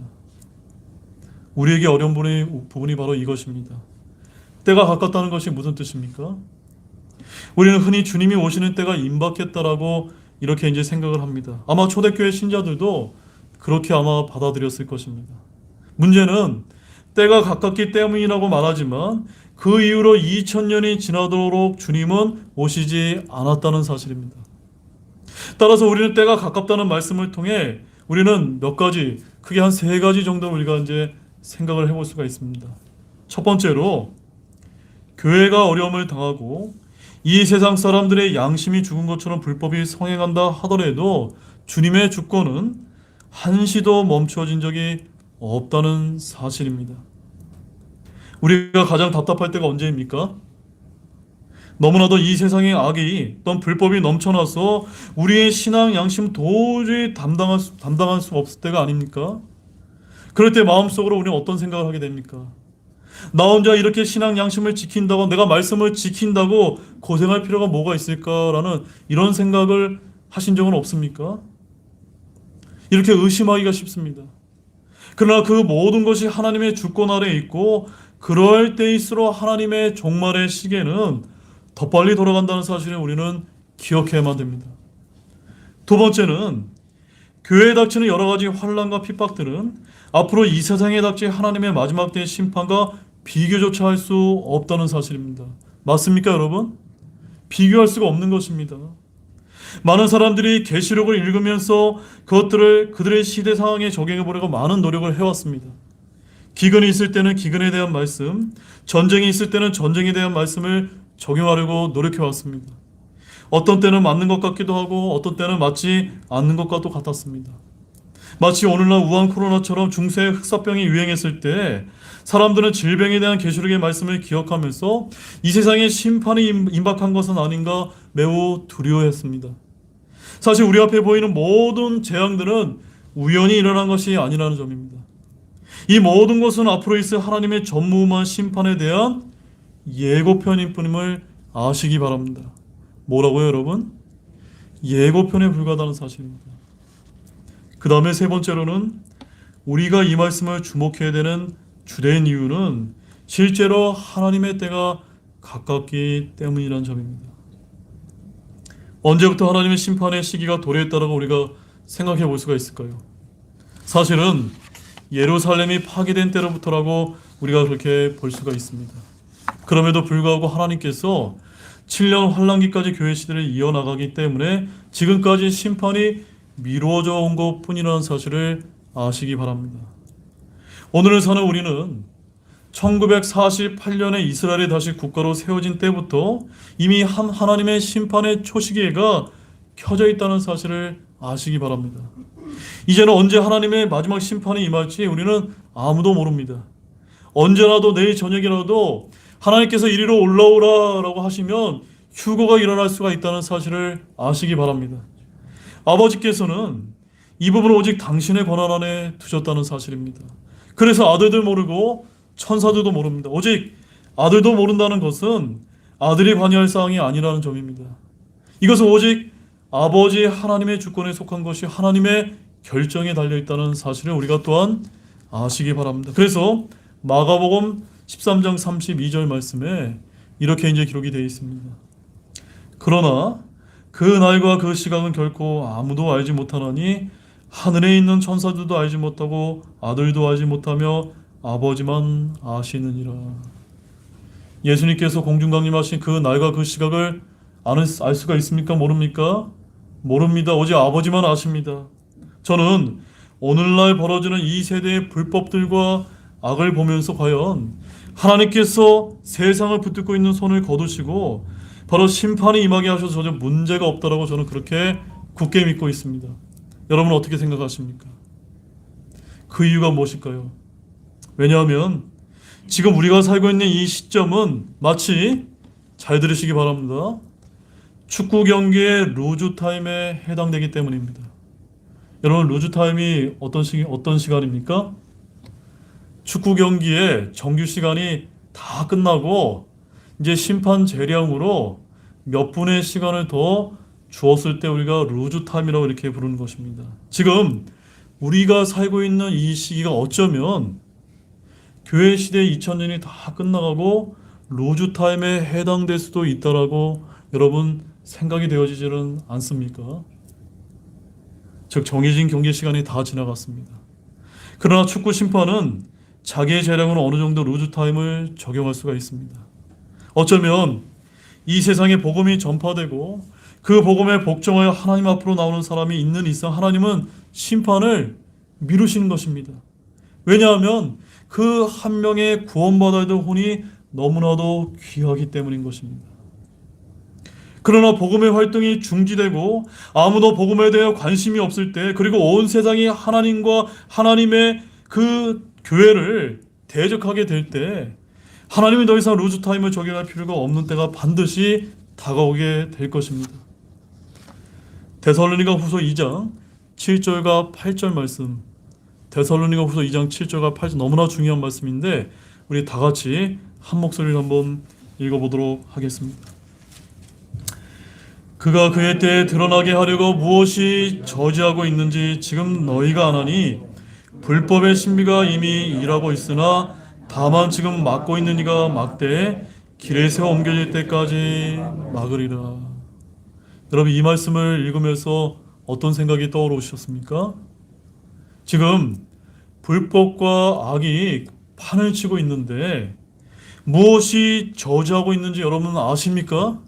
우리에게 어려운 부분이 바로 이것입니다. 때가 가깝다는 것이 무슨 뜻입니까? 우리는 흔히 주님이 오시는 때가 임박했다라고 이렇게 이제 생각을 합니다. 아마 초대교회 신자들도 그렇게 아마 받아들였을 것입니다. 문제는 때가 가깝기 때문이라고 말하지만 그 이후로 2000년이 지나도록 주님은 오시지 않았다는 사실입니다. 따라서 우리는 때가 가깝다는 말씀을 통해 우리는 몇 가지, 크게 한 세 가지 정도 우리가 이제 생각을 해볼 수가 있습니다. 첫 번째로 교회가 어려움을 당하고 이 세상 사람들의 양심이 죽은 것처럼 불법이 성행한다 하더라도 주님의 주권은 한시도 멈추어진 적이 없다는 사실입니다. 우리가 가장 답답할 때가 언제입니까? 너무나도 이 세상의 악이 또는 불법이 넘쳐나서 우리의 신앙 양심 도저히 담당할 수 없을 때가 아닙니까? 그럴 때 마음속으로 우리는 어떤 생각을 하게 됩니까? 나 혼자 이렇게 신앙 양심을 지킨다고, 내가 말씀을 지킨다고 고생할 필요가 뭐가 있을까라는 이런 생각을 하신 적은 없습니까? 이렇게 의심하기가 쉽습니다. 그러나 그 모든 것이 하나님의 주권 아래에 있고 그럴 때일수록 하나님의 종말의 시계는 더 빨리 돌아간다는 사실을 우리는 기억해야만 됩니다. 두 번째는 교회에 닥치는 여러 가지 환난과 핍박들은 앞으로 이 세상에 닥칠 하나님의 마지막 때의 심판과 비교조차 할 수 없다는 사실입니다. 맞습니까, 여러분? 비교할 수가 없는 것입니다. 많은 사람들이 계시록을 읽으면서 그것들을 그들의 시대 상황에 적용해 보려고 많은 노력을 해왔습니다. 기근이 있을 때는 기근에 대한 말씀, 전쟁이 있을 때는 전쟁에 대한 말씀을 적용하려고 노력해 왔습니다. 어떤 때는 맞는 것 같기도 하고 어떤 때는 맞지 않는 것과도 같았습니다. 마치 오늘날 우한 코로나처럼 중세 흑사병이 유행했을 때 사람들은 질병에 대한 계시록의 말씀을 기억하면서 이 세상에 심판이 임박한 것은 아닌가 매우 두려워했습니다. 사실 우리 앞에 보이는 모든 재앙들은 우연히 일어난 것이 아니라는 점입니다. 이 모든 것은 앞으로 있을 하나님의 전무후무한 심판에 대한 예고편일 뿐임을 아시기 바랍니다. 뭐라고요, 여러분? 예고편에 불과하다는 사실입니다. 그 다음에 세 번째로는 우리가 이 말씀을 주목해야 되는 주된 이유는 실제로 하나님의 때가 가깝기 때문이라는 점입니다. 언제부터 하나님의 심판의 시기가 도래했다라고 우리가 생각해 볼 수가 있을까요? 사실은 예루살렘이 파괴된 때로부터라고 우리가 그렇게 볼 수가 있습니다. 그럼에도 불구하고 하나님께서 7년 환란기까지 교회 시대를 이어나가기 때문에 지금까지 심판이 미루어져 온 것뿐이라는 사실을 아시기 바랍니다. 오늘을 사는 우리는 1948년에 이스라엘이 다시 국가로 세워진 때부터 이미 하나님의 심판의 초시계가 켜져 있다는 사실을 아시기 바랍니다. 이제는 언제 하나님의 마지막 심판이 임할지 우리는 아무도 모릅니다. 언제라도 내일 저녁이라도 하나님께서 이리로 올라오라라고 하시면 휴거가 일어날 수가 있다는 사실을 아시기 바랍니다. 아버지께서는 이 부분을 오직 당신의 권한 안에 두셨다는 사실입니다. 그래서 아들들 모르고 천사들도 모릅니다. 오직 아들도 모른다는 것은 아들이 관여할 사항이 아니라는 점입니다. 이것은 오직 아버지 하나님의 주권에 속한 것이 하나님의 결정에 달려있다는 사실을 우리가 또한 아시기 바랍니다. 그래서 마가복음 13장 32절 말씀에 이렇게 이제 기록이 되어 있습니다. 그러나 그 날과 그 시각은 결코 아무도 알지 못하나니 하늘에 있는 천사들도 알지 못하고 아들도 알지 못하며 아버지만 아시느니라. 예수님께서 공중강림하신 그 날과 그 시각을 알 수가 있습니까? 모릅니까? 모릅니다. 오직 아버지만 아십니다. 저는 오늘날 벌어지는 이 세대의 불법들과 악을 보면서 과연 하나님께서 세상을 붙들고 있는 손을 거두시고 바로 심판이 임하게 하셔서 전혀 문제가 없다라고 저는 그렇게 굳게 믿고 있습니다. 여러분 어떻게 생각하십니까? 그 이유가 무엇일까요? 왜냐하면 지금 우리가 살고 있는 이 시점은 마치, 잘 들으시기 바랍니다, 축구 경기의 루즈 타임에 해당되기 때문입니다. 여러분 루즈 타임이 어떤 시간입니까? 축구 경기의 정규 시간이 다 끝나고 이제 심판 재량으로 몇 분의 시간을 더 주었을 때 우리가 루즈 타임이라고 이렇게 부르는 것입니다. 지금 우리가 살고 있는 이 시기가 어쩌면 교회 시대의 2000년이 다 끝나가고 루즈 타임에 해당될 수도 있다라고 여러분 생각이 되어지지는 않습니까? 즉 정해진 경기 시간이 다 지나갔습니다. 그러나 축구 심판은 자기의 재량으로 어느 정도 루즈 타임을 적용할 수가 있습니다. 어쩌면 이 세상에 복음이 전파되고 그 복음에 복종하여 하나님 앞으로 나오는 사람이 있는 이상 하나님은 심판을 미루시는 것입니다. 왜냐하면 그 한 명의 구원받아야 될 혼이 너무나도 귀하기 때문인 것입니다. 그러나 복음의 활동이 중지되고 아무도 복음에 대해 관심이 없을 때, 그리고 온 세상이 하나님과 하나님의 그 교회를 대적하게 될 때 하나님이 더 이상 루즈 타임을 적용할 필요가 없는 때가 반드시 다가오게 될 것입니다. 데살로니가 후서 2장 7절과 8절 말씀, 데살로니가 후서 2장 7절과 8절 너무나 중요한 말씀인데 우리 다 같이 한 목소리를 한번 읽어보도록 하겠습니다. 그가 그의 때에 드러나게 하려고 무엇이 저지하고 있는지 지금 너희가 아나니 불법의 신비가 이미 일하고 있으나 다만 지금 막고 있는 이가 막되 길에 세워 옮겨질 때까지 막으리라. 여러분 이 말씀을 읽으면서 어떤 생각이 떠오르셨습니까? 지금 불법과 악이 판을 치고 있는데 무엇이 저지하고 있는지 여러분 아십니까?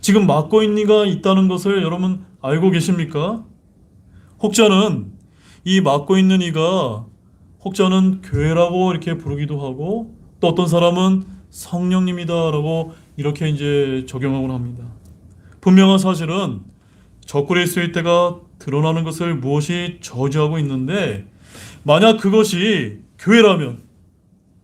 지금 막고 있는 이가 있다는 것을 여러분 알고 계십니까? 혹자는 이 막고 있는 이가 혹자는 교회라고 이렇게 부르기도 하고 또 어떤 사람은 성령님이다라고 이렇게 이제 적용하곤 합니다. 분명한 사실은 적그리스도의 있을 때가 드러나는 것을 무엇이 저지하고 있는데 만약 그것이 교회라면,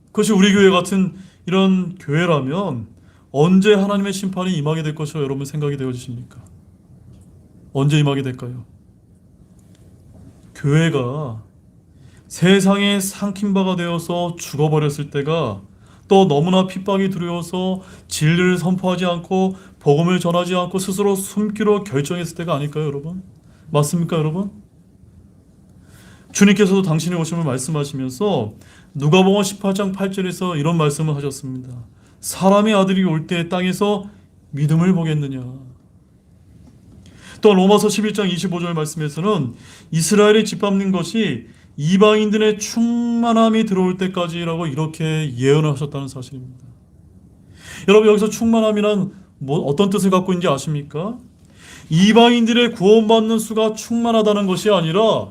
그것이 우리 교회 같은 이런 교회라면 언제 하나님의 심판이 임하게 될 것이라 여러분 생각이 되어지십니까? 언제 임하게 될까요? 교회가 세상에 삼킨바가 되어서 죽어버렸을 때가, 또 너무나 핍박이 두려워서 진리를 선포하지 않고 복음을 전하지 않고 스스로 숨기로 결정했을 때가 아닐까요, 여러분? 맞습니까, 여러분? 주님께서도 당신의 오심을 말씀하시면서 누가복음 18장 8절에서 이런 말씀을 하셨습니다. 사람의 아들이 올 때 땅에서 믿음을 보겠느냐. 또 로마서 11장 25절 말씀에서는 이스라엘이 짓밟는 것이 이방인들의 충만함이 들어올 때까지라고 이렇게 예언하셨다는 사실입니다. 여러분 여기서 충만함이란 어떤 뜻을 갖고 있는지 아십니까? 이방인들의 구원받는 수가 충만하다는 것이 아니라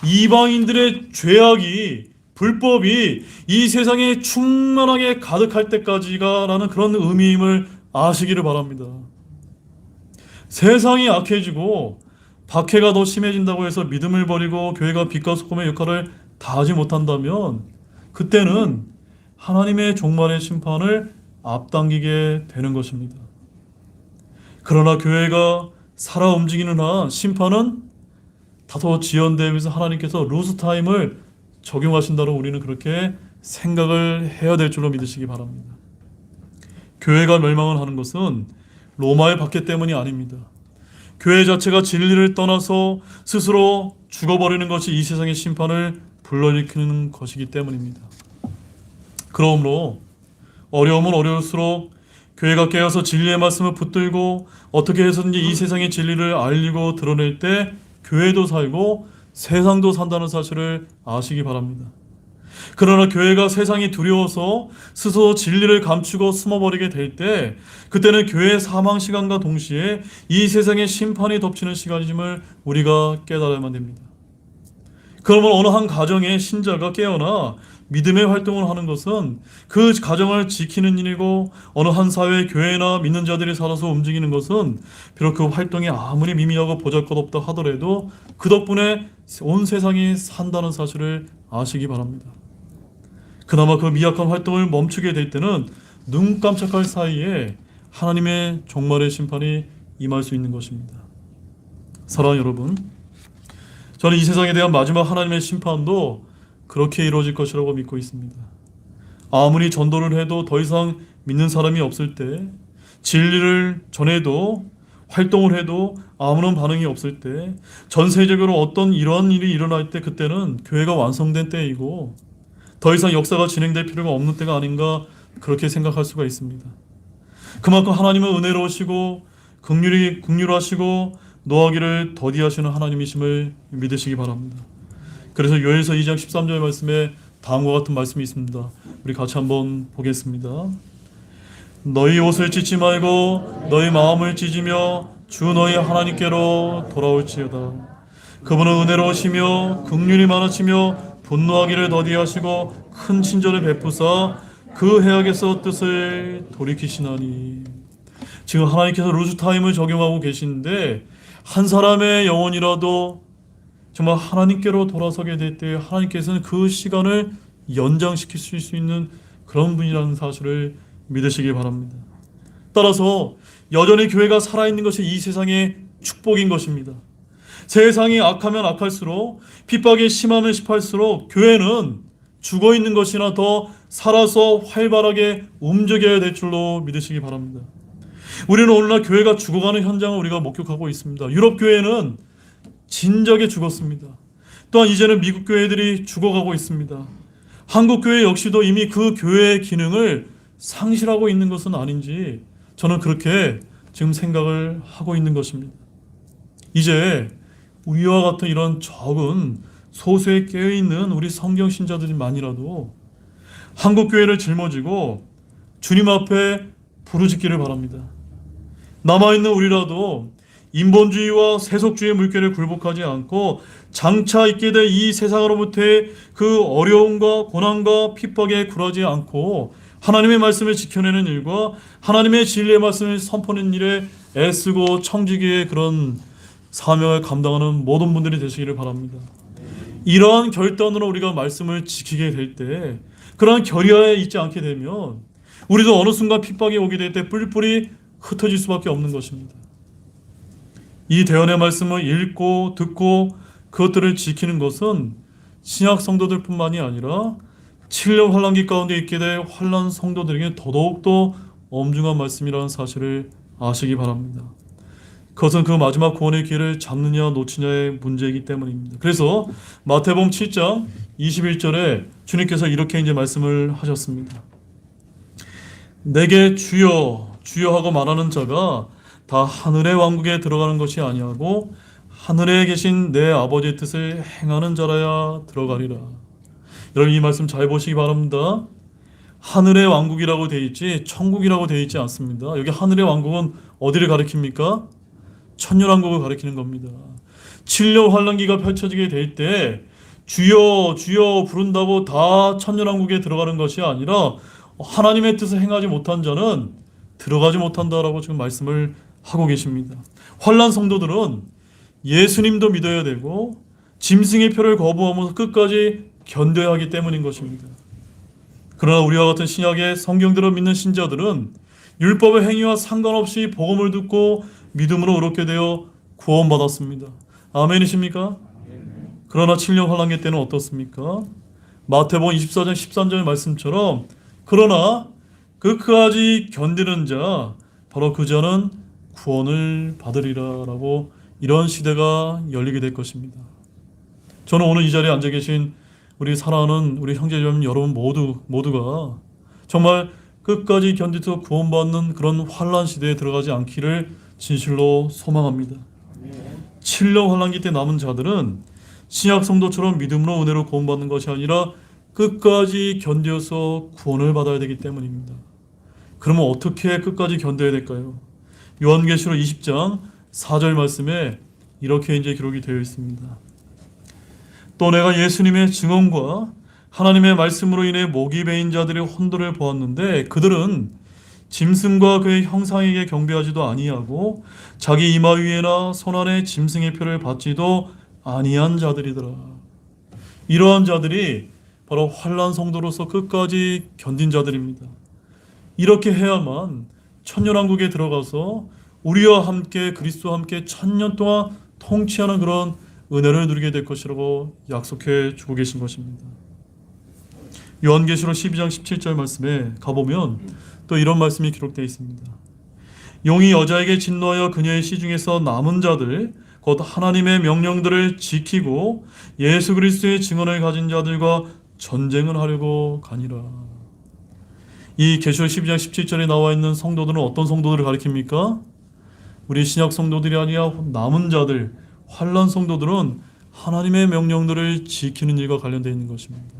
이방인들의 죄악이 불법이 이 세상에 충만하게 가득할 때까지가라는 그런 의미임을 아시기를 바랍니다. 세상이 악해지고 박해가 더 심해진다고 해서 믿음을 버리고 교회가 빛과 소금의 역할을 다하지 못한다면 그때는 하나님의 종말의 심판을 앞당기게 되는 것입니다. 그러나 교회가 살아 움직이는 한 심판은 다소 지연되면서 하나님께서 루스타임을 적용하신다로 우리는 그렇게 생각을 해야 될 줄로 믿으시기 바랍니다. 교회가 멸망을 하는 것은 로마의 박해 때문이 아닙니다. 교회 자체가 진리를 떠나서 스스로 죽어버리는 것이 이 세상의 심판을 불러일으키는 것이기 때문입니다. 그러므로 어려움은 어려울수록 교회가 깨어서 진리의 말씀을 붙들고 어떻게 해서든지 이 세상의 진리를 알리고 드러낼 때 교회도 살고 세상도 산다는 사실을 아시기 바랍니다. 그러나 교회가 세상이 두려워서 스스로 진리를 감추고 숨어버리게 될 때 그때는 교회의 사망 시간과 동시에 이 세상의 심판이 덮치는 시간임을 우리가 깨달아야만 됩니다. 그러면 어느 한 가정의 신자가 깨어나 믿음의 활동을 하는 것은 그 가정을 지키는 일이고 어느 한 사회 교회나 믿는 자들이 살아서 움직이는 것은 비록 그 활동이 아무리 미미하고 보잘것없다 하더라도 그 덕분에 온 세상이 산다는 사실을 아시기 바랍니다. 그나마 그 미약한 활동을 멈추게 될 때는 눈 깜짝할 사이에 하나님의 종말의 심판이 임할 수 있는 것입니다. 사랑하는 여러분, 저는 이 세상에 대한 마지막 하나님의 심판도 그렇게 이루어질 것이라고 믿고 있습니다. 아무리 전도를 해도 더 이상 믿는 사람이 없을 때, 진리를 전해도 활동을 해도 아무런 반응이 없을 때, 전 세계적으로 어떤 이러한 일이 일어날 때 그때는 교회가 완성된 때이고 더 이상 역사가 진행될 필요가 없는 때가 아닌가 그렇게 생각할 수가 있습니다. 그만큼 하나님은 은혜로우시고 긍휼하시고 노하기를 더디하시는 하나님이심을 믿으시기 바랍니다. 그래서 요엘서 2장 13절 말씀에 다음과 같은 말씀이 있습니다. 우리 같이 한번 보겠습니다. 너희 옷을 찢지 말고 너희 마음을 찢으며 주 너희 하나님께로 돌아올지어다. 그분은 은혜로우시며 긍휼이 많으시며 분노하기를 더디하시고 큰 친절을 베푸사 그 해악에서 뜻을 돌이키시나니. 지금 하나님께서 루스타임을 적용하고 계시는데 한 사람의 영혼이라도 정말 하나님께로 돌아서게 될 때 하나님께서는 그 시간을 연장시킬 수 있는 그런 분이라는 사실을 믿으시기 바랍니다. 따라서 여전히 교회가 살아있는 것이 이 세상의 축복인 것입니다. 세상이 악하면 악할수록 핍박이 심하면 심할수록 교회는 죽어있는 것이나 더 살아서 활발하게 움직여야 될 줄로 믿으시기 바랍니다. 우리는 오늘날 교회가 죽어가는 현장을 우리가 목격하고 있습니다. 유럽 교회는 진작에 죽었습니다. 또한 이제는 미국 교회들이 죽어가고 있습니다. 한국 교회 역시도 이미 그 교회의 기능을 상실하고 있는 것은 아닌지 저는 그렇게 지금 생각을 하고 있는 것입니다. 이제 우리와 같은 이런 적은 소수에 깨어있는 우리 성경 신자들만이라도 한국 교회를 짊어지고 주님 앞에 부르짖기를 바랍니다. 남아있는 우리라도 인본주의와 세속주의의 물결에 굴복하지 않고 장차 있게 될 이 세상으로부터의 그 어려움과 고난과 핍박에 굴하지 않고 하나님의 말씀을 지켜내는 일과 하나님의 진리의 말씀을 선포하는 일에 애쓰고 청지기의 그런 사명을 감당하는 모든 분들이 되시기를 바랍니다. 이러한 결단으로 우리가 말씀을 지키게 될 때, 그러한 결의하에 있지 않게 되면 우리도 어느 순간 핍박이 오게 될 때 뿔뿔이 흩어질 수밖에 없는 것입니다. 이 대언의 말씀을 읽고 듣고 그것들을 지키는 것은 신약 성도들 뿐만이 아니라 7년 환란기 가운데 있게 될 환란 성도들에게 더더욱더 엄중한 말씀이라는 사실을 아시기 바랍니다. 그것은 그 마지막 구원의 기회를 잡느냐 놓치냐의 문제이기 때문입니다. 그래서 마태복음 7장 21절에 주님께서 이렇게 이제 말씀을 하셨습니다. 내게 주여 주여 하고 말하는 자가 다 하늘의 왕국에 들어가는 것이 아니하고 하늘에 계신 내 아버지의 뜻을 행하는 자라야 들어가리라. 여러분 이 말씀 잘 보시기 바랍니다. 하늘의 왕국이라고 돼 있지 천국이라고 돼 있지 않습니다. 여기 하늘의 왕국은 어디를 가리킵니까? 천년왕국을 가리키는 겁니다. 7년 환란기가 펼쳐지게 될 때 주여 주여 부른다고 다 천년왕국에 들어가는 것이 아니라 하나님의 뜻을 행하지 못한 자는 들어가지 못한다라고 지금 말씀을 하고 계십니다. 환란 성도들은 예수님도 믿어야 되고 짐승의 표를 거부하면서 끝까지 견뎌야 하기 때문인 것입니다. 그러나 우리와 같은 신약의 성경대로 믿는 신자들은 율법의 행위와 상관없이 복음을 듣고 믿음으로 의롭게 되어 구원받았습니다. 아멘이십니까? 그러나 7년 환란기 때는 어떻습니까? 마태복음 24장 13절의 말씀처럼 그러나 끝까지 견디는 자 바로 그 자는 구원을 받으리라 라고 이런 시대가 열리게 될 것입니다. 저는 오늘 이 자리에 앉아 계신 우리 사랑하는 우리 형제자매 여러분 모두가 정말 끝까지 견디서 구원받는 그런 환란 시대에 들어가지 않기를 진실로 소망합니다. 7년 환란기 때 남은 자들은 신약 성도처럼 믿음으로 은혜로 구원받는 것이 아니라 끝까지 견뎌서 구원을 받아야 되기 때문입니다. 그러면 어떻게 끝까지 견뎌야 될까요? 요한계시록 20장 4절 말씀에 이렇게 이제 기록이 되어 있습니다. 또 내가 예수님의 증언과 하나님의 말씀으로 인해 목이 베인 자들의 혼돈을 보았는데 그들은 짐승과 그의 형상에게 경배하지도 아니하고 자기 이마 위에나 손안에 짐승의 표를 받지도 아니한 자들이더라. 이러한 자들이 바로 환난 성도로서 끝까지 견딘 자들입니다. 이렇게 해야만 천년왕국에 들어가서 우리와 함께 그리스도와 함께 천년 동안 통치하는 그런 은혜를 누리게 될 것이라고 약속해 주고 계신 것입니다. 요한계시록 12장 17절 말씀에 가보면 또 이런 말씀이 기록되어 있습니다. 용이 여자에게 진노하여 그녀의 시중에서 남은 자들 곧 하나님의 명령들을 지키고 예수 그리스도의 증언을 가진 자들과 전쟁을 하려고 가니라. 이 계시록 12장 17절에 나와 있는 성도들은 어떤 성도들을 가리킵니까? 우리 신약 성도들이 아니라 남은 자들, 환난 성도들은 하나님의 명령들을 지키는 일과 관련되어 있는 것입니다.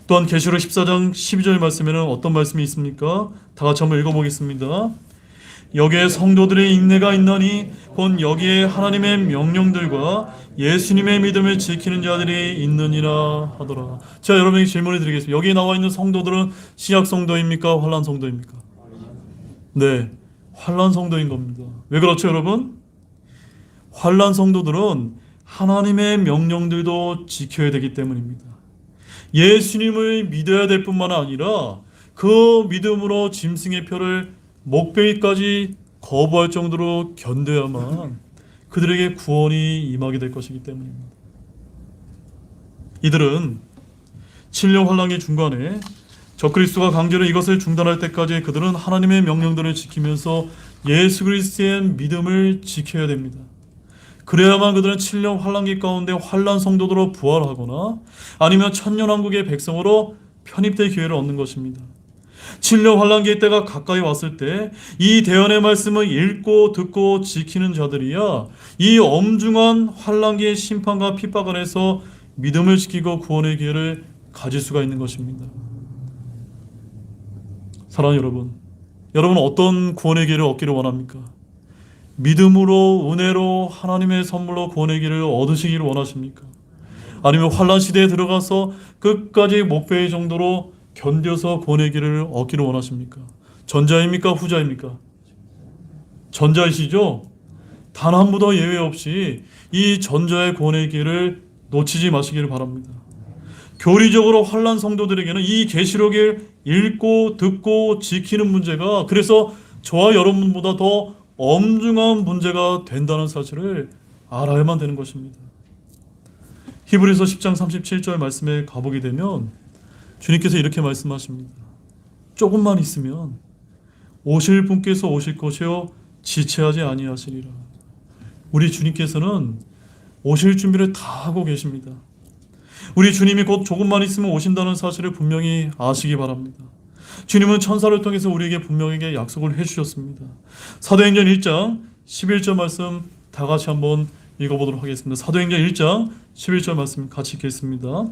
또한 계시록 14장 12절 말씀에는 어떤 말씀이 있습니까? 다 같이 한번 읽어보겠습니다. 여기에 성도들의 인내가 있나니 곧 여기에 하나님의 명령들과 예수님의 믿음을 지키는 자들이 있느니라 하더라. 제가 여러분에게 질문을 드리겠습니다. 여기에 나와 있는 성도들은 신약 성도입니까? 환난 성도입니까? 네, 환난 성도인 겁니다. 왜 그렇죠, 여러분? 환난 성도들은 하나님의 명령들도 지켜야 되기 때문입니다. 예수님을 믿어야 될 뿐만 아니라 그 믿음으로 짐승의 표를 목베이까지 거부할 정도로 견뎌야만 그들에게 구원이 임하게 될 것이기 때문입니다. 이들은 7년 환란기 중간에 적그리스도가 강제로 이것을 중단할 때까지 그들은 하나님의 명령들을 지키면서 예수 그리스도의 믿음을 지켜야 됩니다. 그래야만 그들은 7년 환란기 가운데 환란 성도들로 부활하거나 아니면 천년왕국의 백성으로 편입될 기회를 얻는 것입니다. 7년 환란기의 때가 가까이 왔을 때 이 대언의 말씀을 읽고 듣고 지키는 자들이야 이 엄중한 환란기의 심판과 핍박 안에서 믿음을 지키고 구원의 기회를 가질 수가 있는 것입니다. 사랑하는 여러분, 여러분은 어떤 구원의 기회를 얻기를 원합니까? 믿음으로 은혜로 하나님의 선물로 구원의 길을 얻으시기를 원하십니까? 아니면 환란 시대에 들어가서 끝까지 목표의 정도로 견뎌서 구원의 길을 얻기를 원하십니까? 전자입니까? 후자입니까? 전자이시죠? 단 한 분도 예외 없이 이 전자의 구원의 길을 놓치지 마시기를 바랍니다. 교리적으로 환란 성도들에게는 이 계시록을 읽고 듣고 지키는 문제가 그래서 저와 여러분보다 더 엄중한 문제가 된다는 사실을 알아야만 되는 것입니다. 히브리서 10장 37절 말씀에 가보게 되면 주님께서 이렇게 말씀하십니다. 조금만 있으면 오실 분께서 오실 것이요 지체하지 아니하시리라. 우리 주님께서는 오실 준비를 다 하고 계십니다. 우리 주님이 곧 조금만 있으면 오신다는 사실을 분명히 아시기 바랍니다. 주님은 천사를 통해서 우리에게 분명하게 약속을 해주셨습니다. 사도행전 1장 11절 말씀 다 같이 한번 읽어보도록 하겠습니다. 사도행전 1장 11절 말씀 같이 읽겠습니다.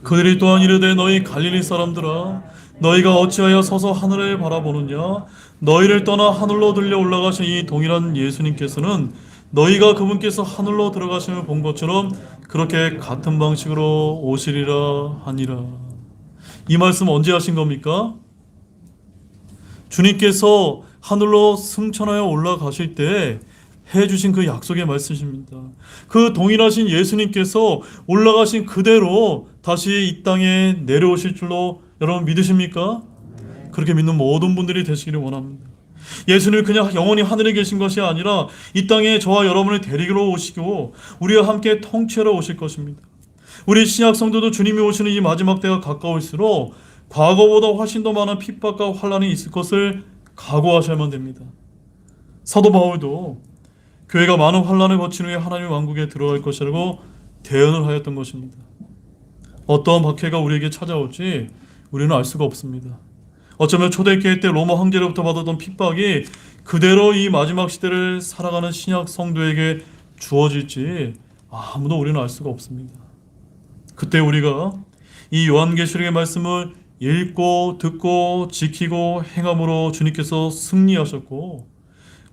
그들이 또한 이르되 너희 갈릴리 사람들아 너희가 어찌하여 서서 하늘을 바라보느냐 너희를 떠나 하늘로 들려 올라가신 이 동일한 예수님께서는 너희가 그분께서 하늘로 들어가심을 본 것처럼 그렇게 같은 방식으로 오시리라 하니라. 이 말씀 언제 하신 겁니까? 주님께서 하늘로 승천하여 올라가실 때 해주신 그 약속의 말씀입니다. 그 동일하신 예수님께서 올라가신 그대로 다시 이 땅에 내려오실 줄로 여러분 믿으십니까? 그렇게 믿는 모든 분들이 되시기를 원합니다. 예수님은 그냥 영원히 하늘에 계신 것이 아니라 이 땅에 저와 여러분을 데리러 오시고 우리와 함께 통치하러 오실 것입니다. 우리 신약 성도도 주님이 오시는 이 마지막 때가 가까울수록 과거보다 훨씬 더 많은 핍박과 환난이 있을 것을 각오하셔야만 됩니다. 사도 바울도 교회가 많은 환난을 거친 후에 하나님의 왕국에 들어갈 것이라고 대언을 하였던 것입니다. 어떠한 박해가 우리에게 찾아올지 우리는 알 수가 없습니다. 어쩌면 초대교회 때 로마 황제로부터 받았던 핍박이 그대로 이 마지막 시대를 살아가는 신약 성도에게 주어질지 아무도 우리는 알 수가 없습니다. 그때 우리가 이 요한계시록의 말씀을 읽고 듣고 지키고 행함으로 주님께서 승리하셨고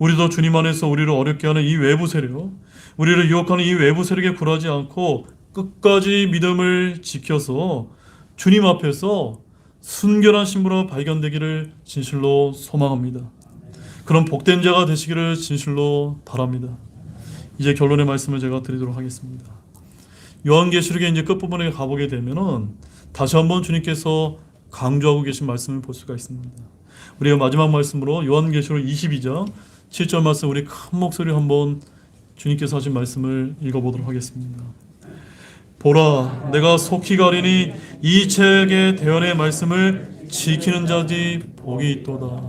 우리도 주님 안에서 우리를 어렵게 하는 이 외부 세력, 우리를 유혹하는 이 외부 세력에 굴하지 않고 끝까지 믿음을 지켜서 주님 앞에서 순결한 신부로 발견되기를 진실로 소망합니다. 그런 복된 자가 되시기를 진실로 바랍니다. 이제 결론의 말씀을 제가 드리도록 하겠습니다. 요한계시록의 이제 끝부분에 가보게 되면은 다시 한번 주님께서 강조하고 계신 말씀을 볼 수가 있습니다. 우리가 마지막 말씀으로 요한계시록 22장 7절 말씀 우리 큰 목소리로 한번 주님께서 하신 말씀을 읽어보도록 하겠습니다. 보라, 내가 속히 가리니 이 책의 대언의 말씀을 지키는 자지 복이 있도다.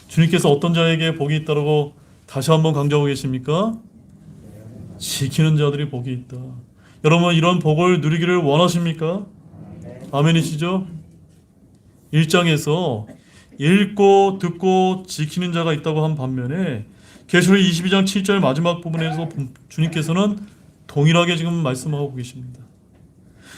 주님께서 어떤 자에게 복이 있다고 다시 한번 강조하고 계십니까? 지키는 자들이 복이 있다. 여러분 이런 복을 누리기를 원하십니까? 아멘이시죠? 1장에서 읽고 듣고 지키는 자가 있다고 한 반면에 계시록 22장 7절 마지막 부분에서 주님께서는 동일하게 지금 말씀하고 계십니다.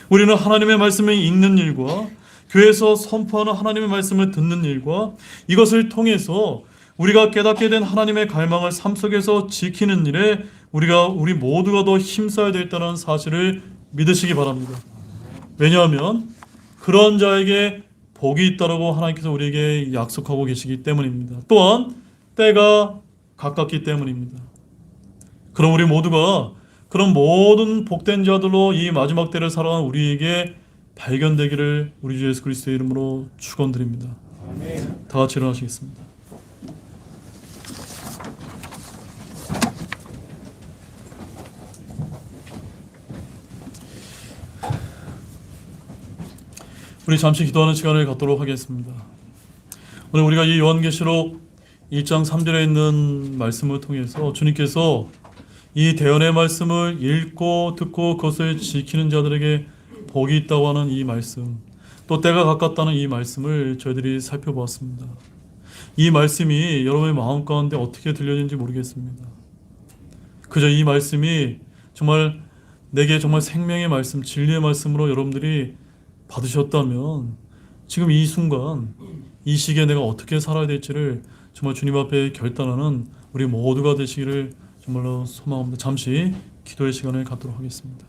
우리는 하나님의 말씀을 읽는 일과 교회에서 선포하는 하나님의 말씀을 듣는 일과 이것을 통해서 우리가 깨닫게 된 하나님의 갈망을 삶 속에서 지키는 일에 우리 모두가 더 힘써야 되겠다는 사실을 믿으시기 바랍니다. 왜냐하면 그런 자에게 복이 있다라고 하나님께서 우리에게 약속하고 계시기 때문입니다. 또한 때가 가깝기 때문입니다. 그럼 우리 모두가 그런 모든 복된 자들로 이 마지막 때를 살아가는 우리에게 발견되기를 우리 주 예수 그리스도의 이름으로 축원드립니다. 다 같이 일어나시겠습니다. 우리 잠시 기도하는 시간을 갖도록 하겠습니다. 오늘 우리가 이 요한계시록 1장 3절에 있는 말씀을 통해서 주님께서 이 대언의 말씀을 읽고 듣고 그것을 지키는 자들에게 복이 있다고 하는 이 말씀, 또 때가 가깝다는 이 말씀을 저희들이 살펴보았습니다. 이 말씀이 여러분의 마음 가운데 어떻게 들려지는지 모르겠습니다. 그저 이 말씀이 정말 내게 정말 생명의 말씀, 진리의 말씀으로 여러분들이 받으셨다면 지금 이 순간 이 시기에 내가 어떻게 살아야 될지를 정말 주님 앞에 결단하는 우리 모두가 되시기를 정말로 소망합니다. 잠시 기도의 시간을 갖도록 하겠습니다.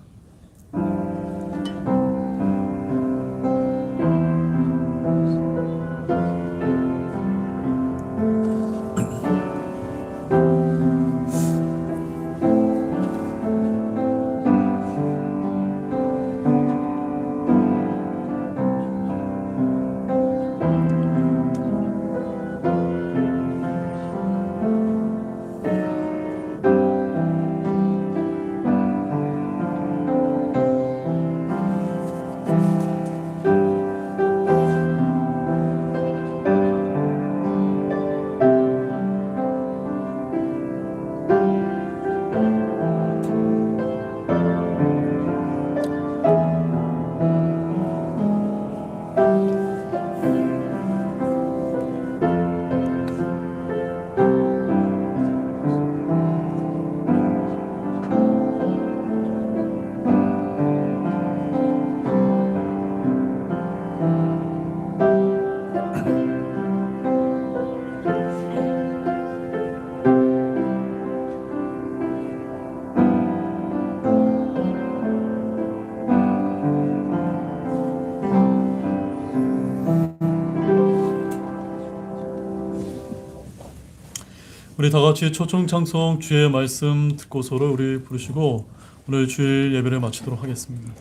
우리 다 같이 초청 찬송 주의 말씀 듣고서를 우리 부르시고 오늘 주일 예배를 마치도록 하겠습니다.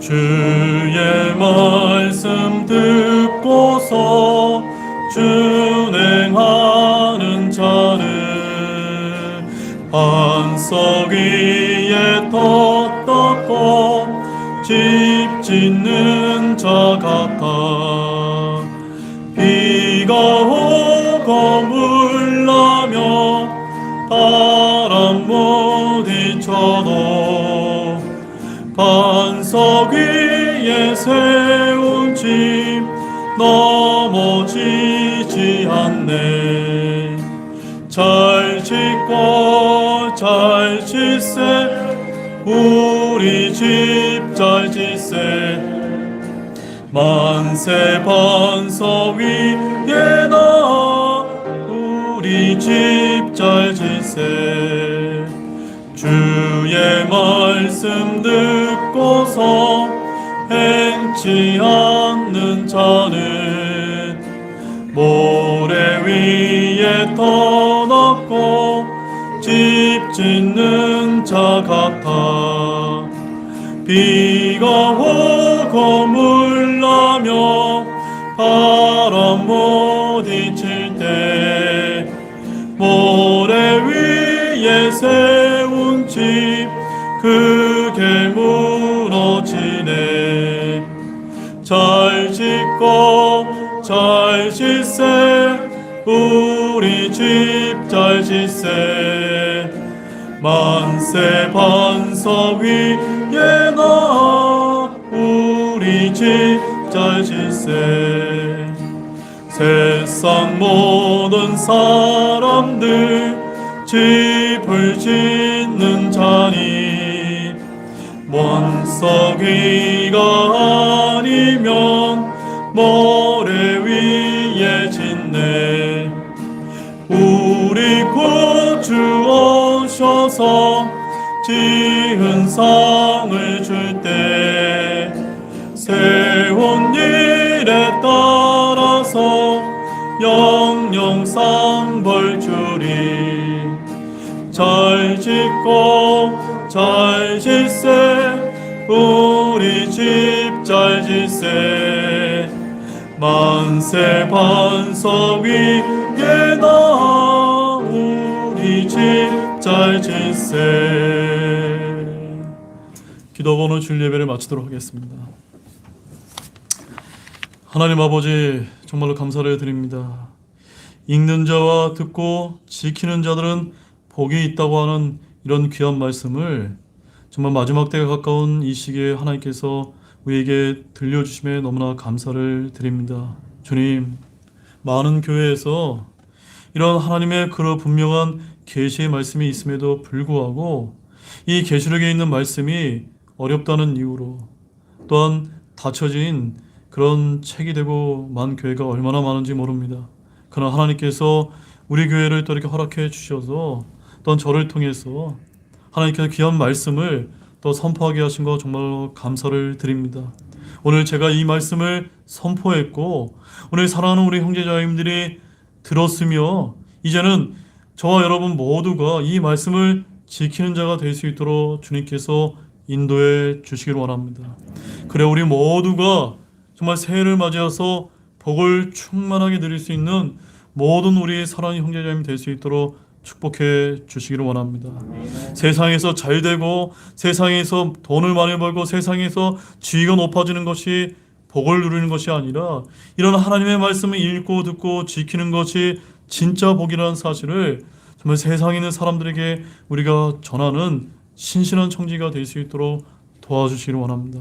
주의 말씀 듣고서 준행하는 자는 반석 위에 떴고 집 짓는 자 같아. 비가 오고 물나며 바람 부딪혀도 반석 위에 세운 집 넘어지지 않네. 잘 짓고 잘 짓세 우리 집 잘 짓세. 만세 반석 위에 나 우리 집 잘 짓세. 주의 말씀 듣고서 행치 않는 자는 모래 위에 터놓고 집 짓는 자 같아. 비가 오고 물나며 바람 부딪힐 때 모래 위에 세운 집 크게 무너지네. 잘 짓고 잘 짓세 우리 집 잘 짓세. 만세 반석 위에 나 우리 집 잘 짓세. 세상 모든 사람들 집을 짓는 자니 원석 위가 아니면 모래 위에 짓네. 우리 구주 오셔서 지은 상을 줄 때 세운 일에 따라서 영영 상벌 주리. 잘 짓고 잘 짓세 우리 집 잘 짓세. 만세 반석 위에 나 우리 집 잘 짓세. 기도하고 오늘 주일 예배를 마치도록 하겠습니다. 하나님 아버지, 정말로 감사를 드립니다. 읽는 자와 듣고 지키는 자들은 복이 있다고 하는 이런 귀한 말씀을 정말 마지막 때가 가까운 이 시기에 하나님께서 우리에게 들려주심에 너무나 감사를 드립니다. 주님, 많은 교회에서 이런 하나님의 그런 분명한 계시의 말씀이 있음에도 불구하고 이 계시록에 있는 말씀이 어렵다는 이유로 또한 닫혀진 그런 책이 되고 만 교회가 얼마나 많은지 모릅니다. 그러나 하나님께서 우리 교회를 또 이렇게 허락해 주셔서 또한 저를 통해서 하나님께서 귀한 말씀을 또 선포하게 하신 거 정말로 감사를 드립니다. 오늘 제가 이 말씀을 선포했고 오늘 사랑하는 우리 형제자매님들이 들었으며 이제는 저와 여러분 모두가 이 말씀을 지키는 자가 될 수 있도록 주님께서 인도해 주시기를 원합니다. 그래 우리 모두가 정말 새해를 맞이해서 복을 충만하게 누릴 수 있는 모든 우리 사랑하는 형제자매님 될 수 있도록 축복해 주시기를 원합니다. 세상에서 잘 되고 세상에서 돈을 많이 벌고 세상에서 지위가 높아지는 것이 복을 누리는 것이 아니라 이런 하나님의 말씀을 읽고 듣고 지키는 것이 진짜 복이라는 사실을 정말 세상에 있는 사람들에게 우리가 전하는 신실한 청지가 될 수 있도록 도와주시기를 원합니다.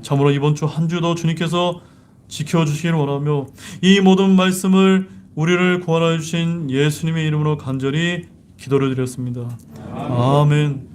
참으로 이번 주 한 주도 주님께서 지켜주시기를 원하며 이 모든 말씀을 우리를 구원하여 주신 예수님의 이름으로 간절히 기도를 드렸습니다. 아멘.